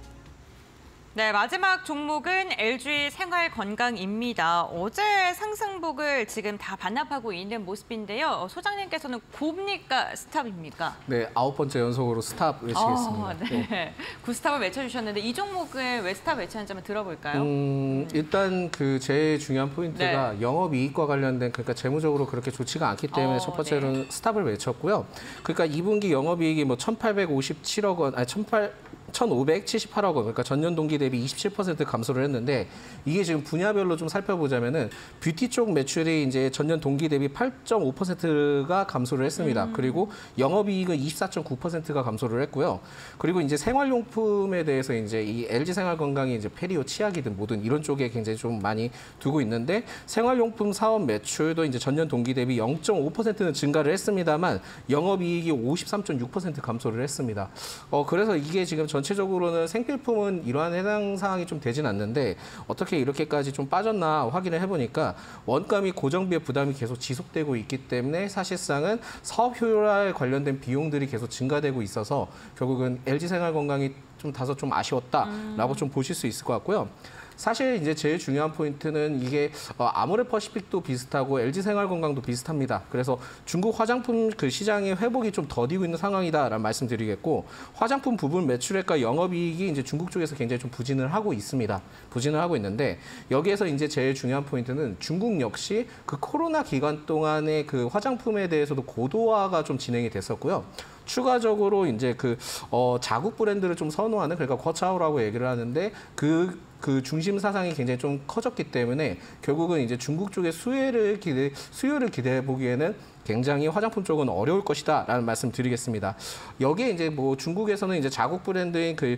네, 마지막 종목은 LG 생활건강입니다. 어제 상승폭을 지금 다 반납하고 있는 모습인데요. 소장님께서는 굽니까 스탑입니까? 네, 9번째 연속으로 스탑 외치겠습니다. 네. 구스탑을 외쳐주셨는데 이 종목은 왜 스탑 외치는지 한번 들어볼까요? 일단 그 제일 중요한 포인트가 네. 영업이익과 관련된 그러니까 재무적으로 그렇게 좋지가 않기 때문에 첫 번째로는 네. 스탑을 외쳤고요. 그러니까 2분기 영업이익이 뭐 1,857억 원, 아니 1,578억 원, 그러니까 전년 동기 대비 27% 감소를 했는데 이게 지금 분야별로 좀 살펴보자면은 뷰티 쪽 매출이 이제 전년 동기 대비 8.5%가 감소를 했습니다. 그리고 영업이익은 24.9%가 감소를 했고요. 그리고 이제 생활용품에 대해서 이제 이 LG 생활건강이 이제 페리오, 치약이든 뭐든 이런 쪽에 굉장히 좀 많이 두고 있는데 생활용품 사업 매출도 이제 전년 동기 대비 0.5%는 증가를 했습니다만 영업이익이 53.6% 감소를 했습니다. 그래서 이게 지금 전체적으로는 생필품은 이러한 해당 사항이 좀 되진 않는데 어떻게 이렇게까지 좀 빠졌나 확인을 해보니까 원가 및 고정비의 부담이 계속 지속되고 있기 때문에 사실상은 사업 효율화에 관련된 비용들이 계속 증가되고 있어서 결국은 LG생활건강이 좀 다소 좀 아쉬웠다라고 좀 보실 수 있을 것 같고요. 사실 이제 제일 중요한 포인트는 이게 아모레퍼시픽도 비슷하고 LG생활건강도 비슷합니다. 그래서 중국 화장품 그 시장의 회복이 좀 더디고 있는 상황이다라는 말씀드리겠고 화장품 부분 매출액과 영업이익이 이제 중국 쪽에서 굉장히 좀 부진을 하고 있습니다. 부진을 하고 있는데 여기에서 이제 제일 중요한 포인트는 중국 역시 그 코로나 기간 동안에 그 화장품에 대해서도 고도화가 좀 진행이 됐었고요. 추가적으로 이제 그 자국 브랜드를 좀 선호하는 그러니까 거차오라고 얘기를 하는데 그 중심 사상이 굉장히 좀 커졌기 때문에 결국은 이제 중국 쪽의 수요를 기대해 보기에는 굉장히 화장품 쪽은 어려울 것이다라는 말씀 드리겠습니다. 여기에 이제 뭐 중국에서는 이제 자국 브랜드인 그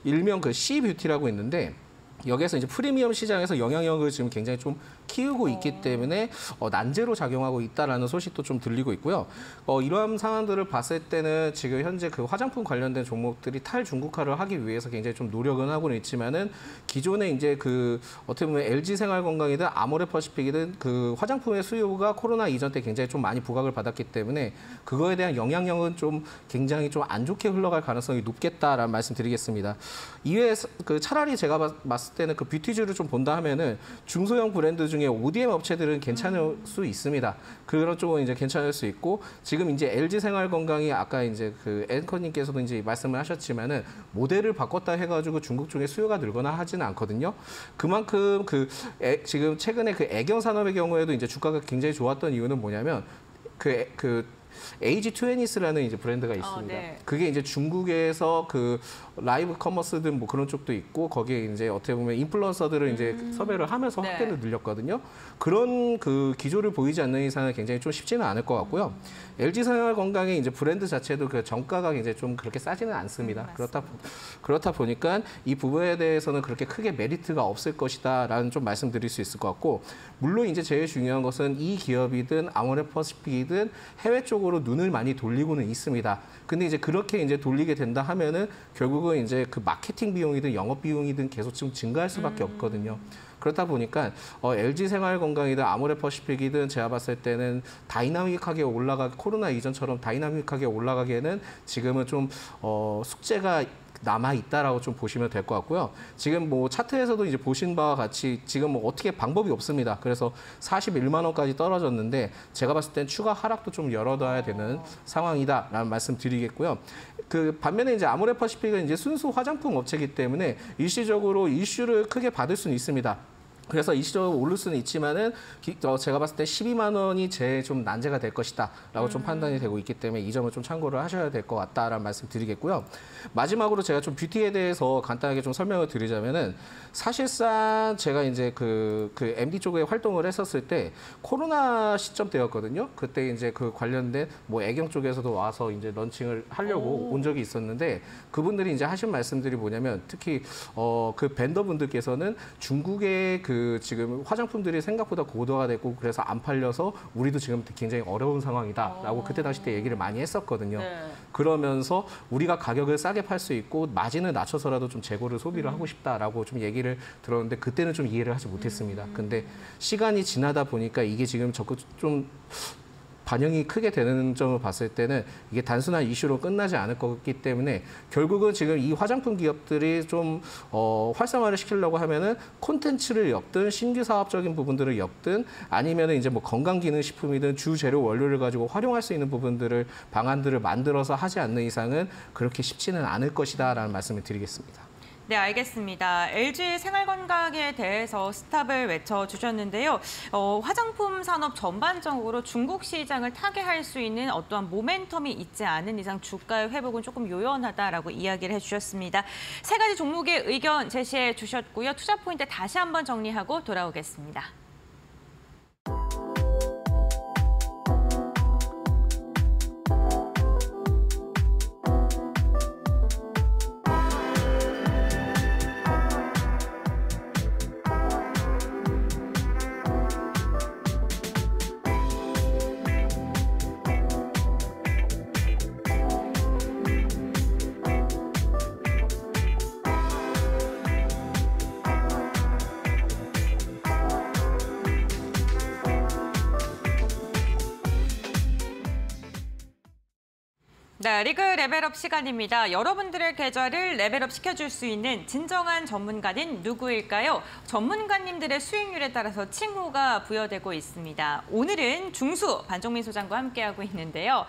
일명 그 C뷰티라고 있는데 여기에서 이제 프리미엄 시장에서 영향력을 지금 굉장히 좀 키우고 있기 때문에 난제로 작용하고 있다라는 소식도 좀 들리고 있고요. 이러한 상황들을 봤을 때는 지금 현재 그 화장품 관련된 종목들이 탈중국화를 하기 위해서 굉장히 좀 노력은 하고는 있지만은 기존에 이제 그 어떻게 보면 LG생활건강이든 아모레퍼시픽이든 그 화장품의 수요가 코로나 이전 때 굉장히 좀 많이 부각을 받았기 때문에 그거에 대한 영향력은 좀 굉장히 좀 안 좋게 흘러갈 가능성이 높겠다라는 말씀드리겠습니다. 이외에 그 차라리 제가 봤을 때는 그 뷰티주를 좀 본다 하면은 중소형 브랜드 중에 ODM 업체들은 괜찮을 수 있습니다. 그런 쪽은 이제 괜찮을 수 있고 지금 이제 LG생활건강이 아까 이제 그 앵커님께서도 이제 말씀을 하셨지만은 모델을 바꿨다 해가지고 중국 쪽에 수요가 늘거나 하지는 않거든요. 그만큼 지금 최근에 그 애경 산업의 경우에도 이제 주가가 굉장히 좋았던 이유는 뭐냐면 그 AG20s라는 이제 브랜드가 있습니다. 네. 그게 이제 중국에서 그 라이브 커머스든 뭐 그런 쪽도 있고 거기에 이제 어떻게 보면 인플루언서들을 이제 섭외를 하면서 네. 확대를 늘렸거든요. 그런 그 기조를 보이지 않는 이상은 굉장히 좀 쉽지는 않을 것 같고요. LG생활건강의 이제 브랜드 자체도 그 정가가 이제 좀 그렇게 싸지는 않습니다. 그렇다 보니까 이 부분에 대해서는 그렇게 크게 메리트가 없을 것이다라는 좀 말씀드릴 수 있을 것 같고, 물론 이제 제일 중요한 것은 이 기업이든 아모레퍼시픽이든 해외 쪽으로 눈을 많이 돌리고는 있습니다. 근데 이제 그렇게 이제 돌리게 된다 하면은 결국은 이제 그 마케팅 비용이든 영업 비용이든 계속 좀 증가할 수밖에 없거든요. 그렇다 보니까 LG생활건강이든 아모레퍼시픽이든 제가 봤을 때는 다이나믹하게 코로나 이전처럼 다이나믹하게 올라가기에는 지금은 좀 숙제가 남아 있다라고 좀 보시면 될 것 같고요. 지금 뭐 차트에서도 이제 보신 바와 같이 지금 뭐 어떻게 방법이 없습니다. 그래서 41만 원까지 떨어졌는데 제가 봤을 땐 추가 하락도 좀 열어둬야 되는 상황이다라는 말씀 드리겠고요. 그 반면에 이제 아모레퍼시픽은 이제 순수 화장품 업체이기 때문에 일시적으로 이슈를 크게 받을 수는 있습니다. 그래서 일시적으로 오를 수는 있지만은 제가 봤을 때 12만 원이 제일 좀 난제가 될 것이다라고 좀 판단이 되고 있기 때문에 이 점을 좀 참고를 하셔야 될 것 같다라는 말씀 드리겠고요. 마지막으로 제가 좀 뷰티에 대해서 간단하게 좀 설명을 드리자면은 사실상 제가 이제 그 MD 쪽에 활동을 했었을 때 코로나 시점 때였거든요. 그때 이제 그 관련된 뭐 애경 쪽에서도 와서 이제 런칭을 하려고 온 적이 있었는데 그분들이 이제 하신 말씀들이 뭐냐면 특히 그 벤더분들께서는 중국의 그 지금 화장품들이 생각보다 고도가 됐고 그래서 안 팔려서 우리도 지금 굉장히 어려운 상황이다라고 그때 당시 때 얘기를 많이 했었거든요. 네. 그러면서 우리가 가격을 싸게 팔 수 있고 마진을 낮춰서라도 좀 재고를 소비를 하고 싶다라고 좀 얘기를 들었는데 그때는 좀 이해를 하지 못했습니다. 근데 시간이 지나다 보니까 이게 지금 적극 좀 반영이 크게 되는 점을 봤을 때는 이게 단순한 이슈로 끝나지 않을 거기 때문에 결국은 지금 이 화장품 기업들이 좀 활성화를 시키려고 하면은 콘텐츠를 엮든 신규 사업적인 부분들을 엮든 아니면은 이제 뭐 건강기능식품이든 주 재료 원료를 가지고 활용할 수 있는 부분들을 방안들을 만들어서 하지 않는 이상은 그렇게 쉽지는 않을 것이다라는 말씀을 드리겠습니다. 네, 알겠습니다. LG 생활건강에 대해서 스탑을 외쳐주셨는데요. 화장품 산업 전반적으로 중국 시장을 타개할 수 있는 어떠한 모멘텀이 있지 않은 이상 주가의 회복은 조금 요연하다라고 이야기를 해주셨습니다. 세 가지 종목의 의견 제시해 주셨고요. 투자 포인트 다시 한번 정리하고 돌아오겠습니다. 네, 리그 레벨업 시간입니다. 여러분들의 계좌를 레벨업 시켜줄 수 있는 진정한 전문가는 누구일까요? 전문가님들의 수익률에 따라서 칭호가 부여되고 있습니다. 오늘은 중수 반종민 소장과 함께하고 있는데요.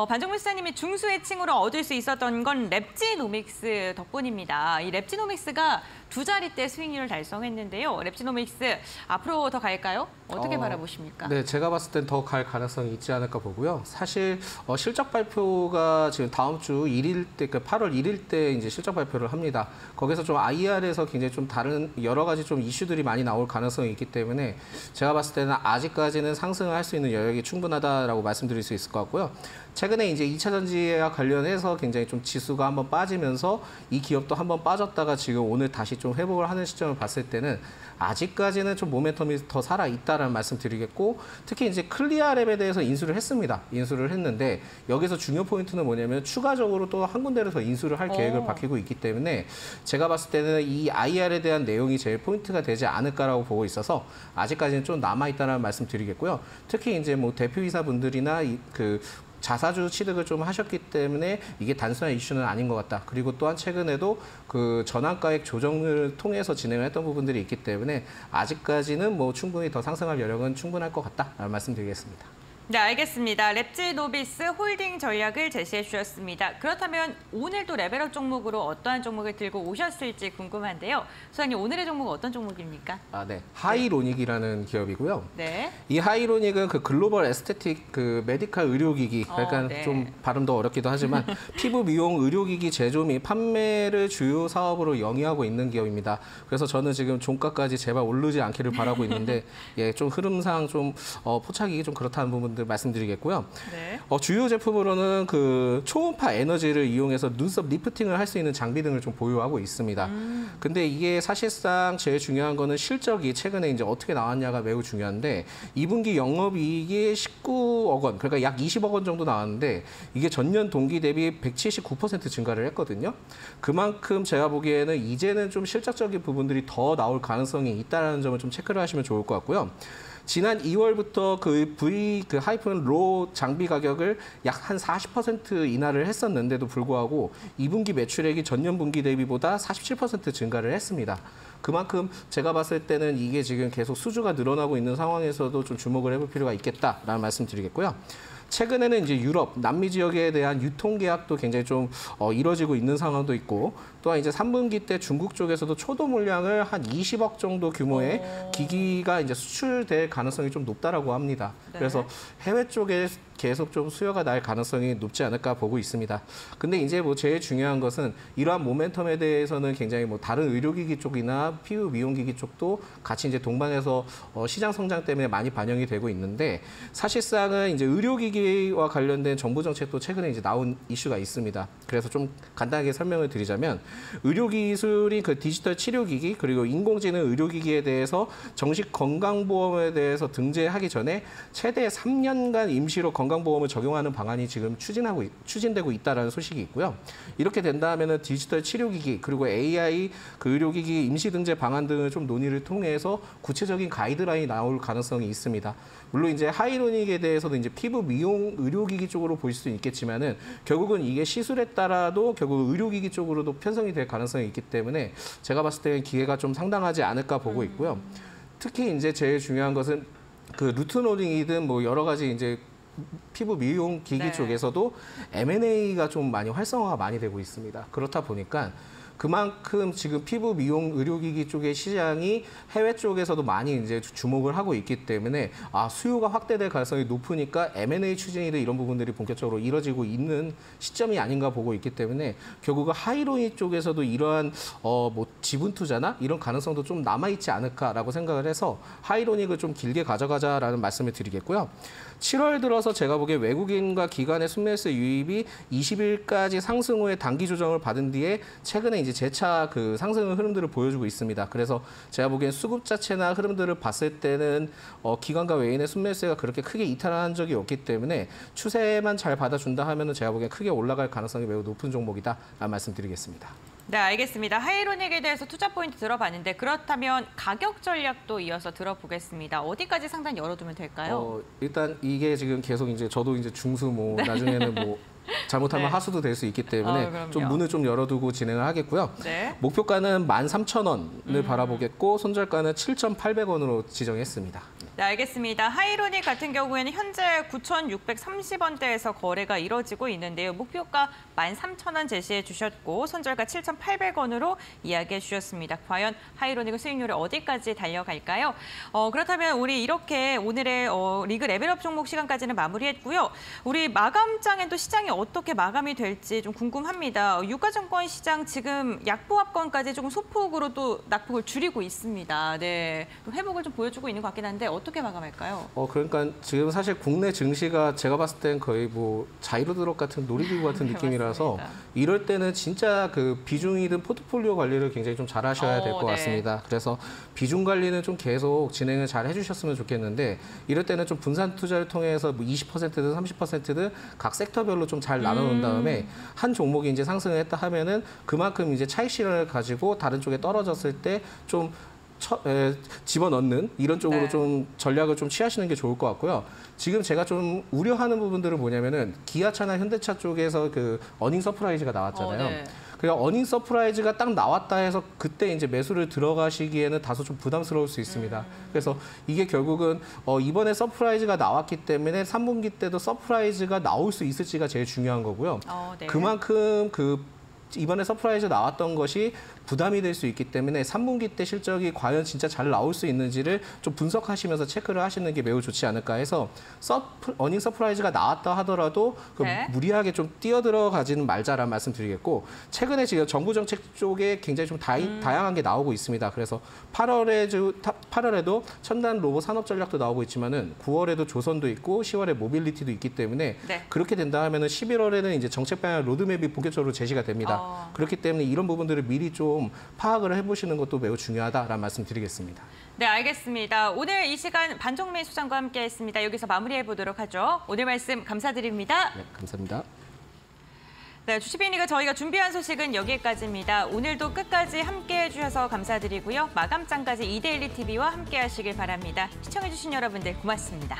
반종민 소장님이 중수의 칭호를 얻을 수 있었던 건 랩지노믹스 덕분입니다. 이 랩지노믹스가 두 자릿대 수익률을 달성했는데요. 랩지노믹스 앞으로 더 갈까요? 어떻게 바라보십니까? 네, 제가 봤을 땐 더 갈 가능성이 있지 않을까 보고요. 사실 실적 발표가 지금 다음 주 1일 때, 그러니까 8월 1일 때 이제 실적 발표를 합니다. 거기서 좀 IR에서 굉장히 좀 다른 여러 가지 좀 이슈들이 많이 나올 가능성이 있기 때문에 제가 봤을 때는 아직까지는 상승을 할 수 있는 여력이 충분하다라고 말씀드릴 수 있을 것 같고요. 최근에 이제 2차 전지와 관련해서 굉장히 좀 지수가 한번 빠지면서 이 기업도 한번 빠졌다가 지금 오늘 다시 좀 회복을 하는 시점을 봤을 때는 아직까지는 좀 모멘텀이 더 살아있다라는 말씀 드리겠고 특히 이제 클리아랩에 대해서 인수를 했습니다. 인수를 했는데 여기서 중요 포인트는 뭐냐면 추가적으로 또 한 군데를 더 인수를 할 계획을 밝히고 있기 때문에 제가 봤을 때는 이 IR에 대한 내용이 제일 포인트가 되지 않을까라고 보고 있어서 아직까지는 좀 남아있다는 말씀 드리겠고요. 특히 이제 뭐 대표이사분들이나 그 자사주 취득을 좀 하셨기 때문에 이게 단순한 이슈는 아닌 것 같다. 그리고 또한 최근에도 그 전환가액 조정을 통해서 진행을 했던 부분들이 있기 때문에 아직까지는 뭐 충분히 더 상승할 여력은 충분할 것 같다라는 말씀드리겠습니다. 네, 알겠습니다. 랩지노비스 홀딩 전략을 제시해 주셨습니다. 그렇다면 오늘도 레벨업 종목으로 어떠한 종목을 들고 오셨을지 궁금한데요. 소장님, 오늘의 종목은 어떤 종목입니까? 네. 하이로닉이라는 기업이고요. 네. 이 하이로닉은 그 글로벌 에스테틱 그 메디컬 의료기기, 그러니까 네. 좀 발음도 어렵기도 하지만 피부 미용 의료기기 제조 및 판매를 주요 사업으로 영위하고 있는 기업입니다. 그래서 저는 지금 종가까지 제발 오르지 않기를 바라고 있는데 예, 좀 흐름상 좀 포착이 좀 그렇다는 부분들 말씀드리겠고요. 네. 주요 제품으로는 그 초음파 에너지를 이용해서 눈썹 리프팅을 할 수 있는 장비 등을 좀 보유하고 있습니다. 근데 이게 사실상 제일 중요한 거는 실적이 최근에 이제 어떻게 나왔냐가 매우 중요한데 2분기 영업이익이 19억 원, 그러니까 약 20억 원 정도 나왔는데 이게 전년 동기 대비 179% 증가를 했거든요. 그만큼 제가 보기에는 이제는 좀 실적적인 부분들이 더 나올 가능성이 있다는 점을 좀 체크를 하시면 좋을 것 같고요. 지난 2월부터 그 하이픈 로 장비 가격을 약 한 40% 인하를 했었는데도 불구하고 2분기 매출액이 전년 분기 대비보다 47% 증가를 했습니다. 그만큼 제가 봤을 때는 이게 지금 계속 수주가 늘어나고 있는 상황에서도 좀 주목을 해볼 필요가 있겠다라는 말씀 드리겠고요. 최근에는 이제 유럽, 남미 지역에 대한 유통 계약도 굉장히 좀 이뤄지고 있는 상황도 있고, 또한 이제 3분기 때 중국 쪽에서도 초도 물량을 한 20억 정도 규모의 기기가 이제 수출될 가능성이 좀 높다라고 합니다. 네. 그래서 해외 쪽에 계속 좀 수요가 날 가능성이 높지 않을까 보고 있습니다. 근데 이제 뭐 제일 중요한 것은 이러한 모멘텀에 대해서는 굉장히 뭐 다른 의료기기 쪽이나 피부 미용기기 쪽도 같이 이제 동반해서 시장 성장 때문에 많이 반영이 되고 있는데, 사실상은 이제 의료기기와 관련된 정부 정책도 최근에 이제 나온 이슈가 있습니다. 그래서 좀 간단하게 설명을 드리자면 의료기술인 그 디지털 치료기기 그리고 인공지능 의료기기에 대해서 정식 건강보험에 대해서 등재하기 전에 최대 3년간 임시로 건강보험을 적용하는 방안이 지금 추진되고 있다는 소식이 있고요. 이렇게 된다면은 디지털 치료기기 그리고 AI 그 의료기기 임시등재 방안 등을 좀 논의를 통해서 구체적인 가이드라인이 나올 가능성이 있습니다. 물론 이제 하이로닉에 대해서도 이제 피부 미용 의료기기 쪽으로 보일 수 있겠지만은 결국은 이게 시술에 따라도 결국 의료기기 쪽으로도 편성이 될 가능성이 있기 때문에 제가 봤을 때는 기회가 좀 상당하지 않을까 보고 있고요. 특히 이제 제일 중요한 것은 그 루트노딩이든 뭐 여러 가지 이제 피부 미용 기기 네. 쪽에서도 M&A가 좀 많이 활성화가 많이 되고 있습니다. 그렇다 보니까 그만큼 지금 피부 미용 의료기기 쪽의 시장이 해외 쪽에서도 많이 이제 주목을 하고 있기 때문에 수요가 확대될 가능성이 높으니까 M&A 추진이든 이런 부분들이 본격적으로 이뤄지고 있는 시점이 아닌가 보고 있기 때문에 결국은 하이로닉 쪽에서도 이러한 뭐 지분 투자나 이런 가능성도 좀 남아 있지 않을까라고 생각을 해서 하이로닉을 좀 길게 가져가자라는 말씀을 드리겠고요. 7월 들어서 제가 보기에 외국인과 기관의 순매수 유입이 20일까지 상승 후에 단기 조정을 받은 뒤에 최근에 이제 재차 그 상승 흐름들을 보여주고 있습니다. 그래서 제가 보기엔 수급 자체나 흐름들을 봤을 때는 기관과 외인의 순매수가 그렇게 크게 이탈한 적이 없기 때문에 추세만 잘 받아준다 하면은 제가 보기엔 크게 올라갈 가능성이 매우 높은 종목이다라는 말씀드리겠습니다. 네, 알겠습니다. 하이로닉에 대해서 투자 포인트 들어봤는데 그렇다면 가격 전략도 이어서 들어보겠습니다. 어디까지 상단 열어두면 될까요? 일단 이게 지금 계속 이제 저도 이제 중수 뭐 나중에는 뭐 잘못하면 네. 하수도 될 수 있기 때문에 그럼요. 좀 문을 좀 열어두고 진행을 하겠고요. 네. 목표가는 13,000원을 바라보겠고 손절가는 7,800원으로 지정했습니다. 네, 알겠습니다. 하이로닉 같은 경우에는 현재 9,630원대에서 거래가 이뤄지고 있는데요. 목표가 13,000원 제시해 주셨고 손절가 7,800원으로 이야기해 주셨습니다. 과연 하이로닉의 수익률이 어디까지 달려갈까요? 그렇다면 우리 이렇게 오늘의 리그 레벨업 종목 시간까지는 마무리했고요. 우리 마감장엔 또 시장이 어떻게 마감이 될지 좀 궁금합니다. 유가증권 시장 지금 약보합권까지 조금 소폭으로 또 낙폭을 줄이고 있습니다. 네, 회복을 좀 보여주고 있는 것 같긴 한데 어떻게 마감할까요? 그러니까 지금 사실 국내 증시가 제가 봤을 땐 거의 뭐 자이로드롭 같은 놀이기구 같은 네, 느낌이라서 맞습니다. 이럴 때는 진짜 그 비중이든 포트폴리오 관리를 굉장히 좀 잘 하셔야 될 것 네. 같습니다. 그래서 비중 관리는 좀 계속 진행을 잘 해주셨으면 좋겠는데 이럴 때는 좀 분산 투자를 통해서 뭐 20%든 30%든 각 섹터별로 좀 잘 나눠놓은 다음에 한 종목이 이제 상승을 했다 하면은 그만큼 이제 차익 실현을 가지고 다른 쪽에 떨어졌을 때 좀 집어넣는 이런 쪽으로 네. 좀 전략을 좀 취하시는 게 좋을 것 같고요. 지금 제가 좀 우려하는 부분들은 뭐냐면은 기아차나 현대차 쪽에서 그 어닝 서프라이즈가 나왔잖아요. 네. 그냥 어닝 서프라이즈가 딱 나왔다 해서 그때 이제 매수를 들어가시기에는 다소 좀 부담스러울 수 있습니다. 그래서 이게 결국은 이번에 서프라이즈가 나왔기 때문에 3분기 때도 서프라이즈가 나올 수 있을지가 제일 중요한 거고요. 네. 그만큼 이번에 서프라이즈 나왔던 것이 부담이 될 수 있기 때문에 3분기 때 실적이 과연 진짜 잘 나올 수 있는지를 좀 분석하시면서 체크를 하시는 게 매우 좋지 않을까 해서 어닝 서프라이즈가 나왔다 하더라도 네. 무리하게 좀 뛰어들어가지는 말자라는 말씀 드리겠고 최근에 지금 정부 정책 쪽에 굉장히 좀 다양한 게 나오고 있습니다. 그래서 8월에도 첨단 로봇 산업 전략도 나오고 있지만은 9월에도 조선도 있고 10월에 모빌리티도 있기 때문에 네. 그렇게 된다 하면은 11월에는 이제 정책 방향 로드맵이 본격적으로 제시가 됩니다. 그렇기 때문에 이런 부분들을 미리 좀 파악을 해보시는 것도 매우 중요하다라는 말씀 드리겠습니다. 네, 알겠습니다. 오늘 이 시간 반종민 소장과 함께했습니다. 여기서 마무리해 보도록 하죠. 오늘 말씀 감사드립니다. 네, 감사합니다. 네, 주식빅리그 저희가 준비한 소식은 여기까지입니다. 오늘도 끝까지 함께해 주셔서 감사드리고요. 마감장까지 이데일리 TV와 함께하시길 바랍니다. 시청해 주신 여러분들 고맙습니다.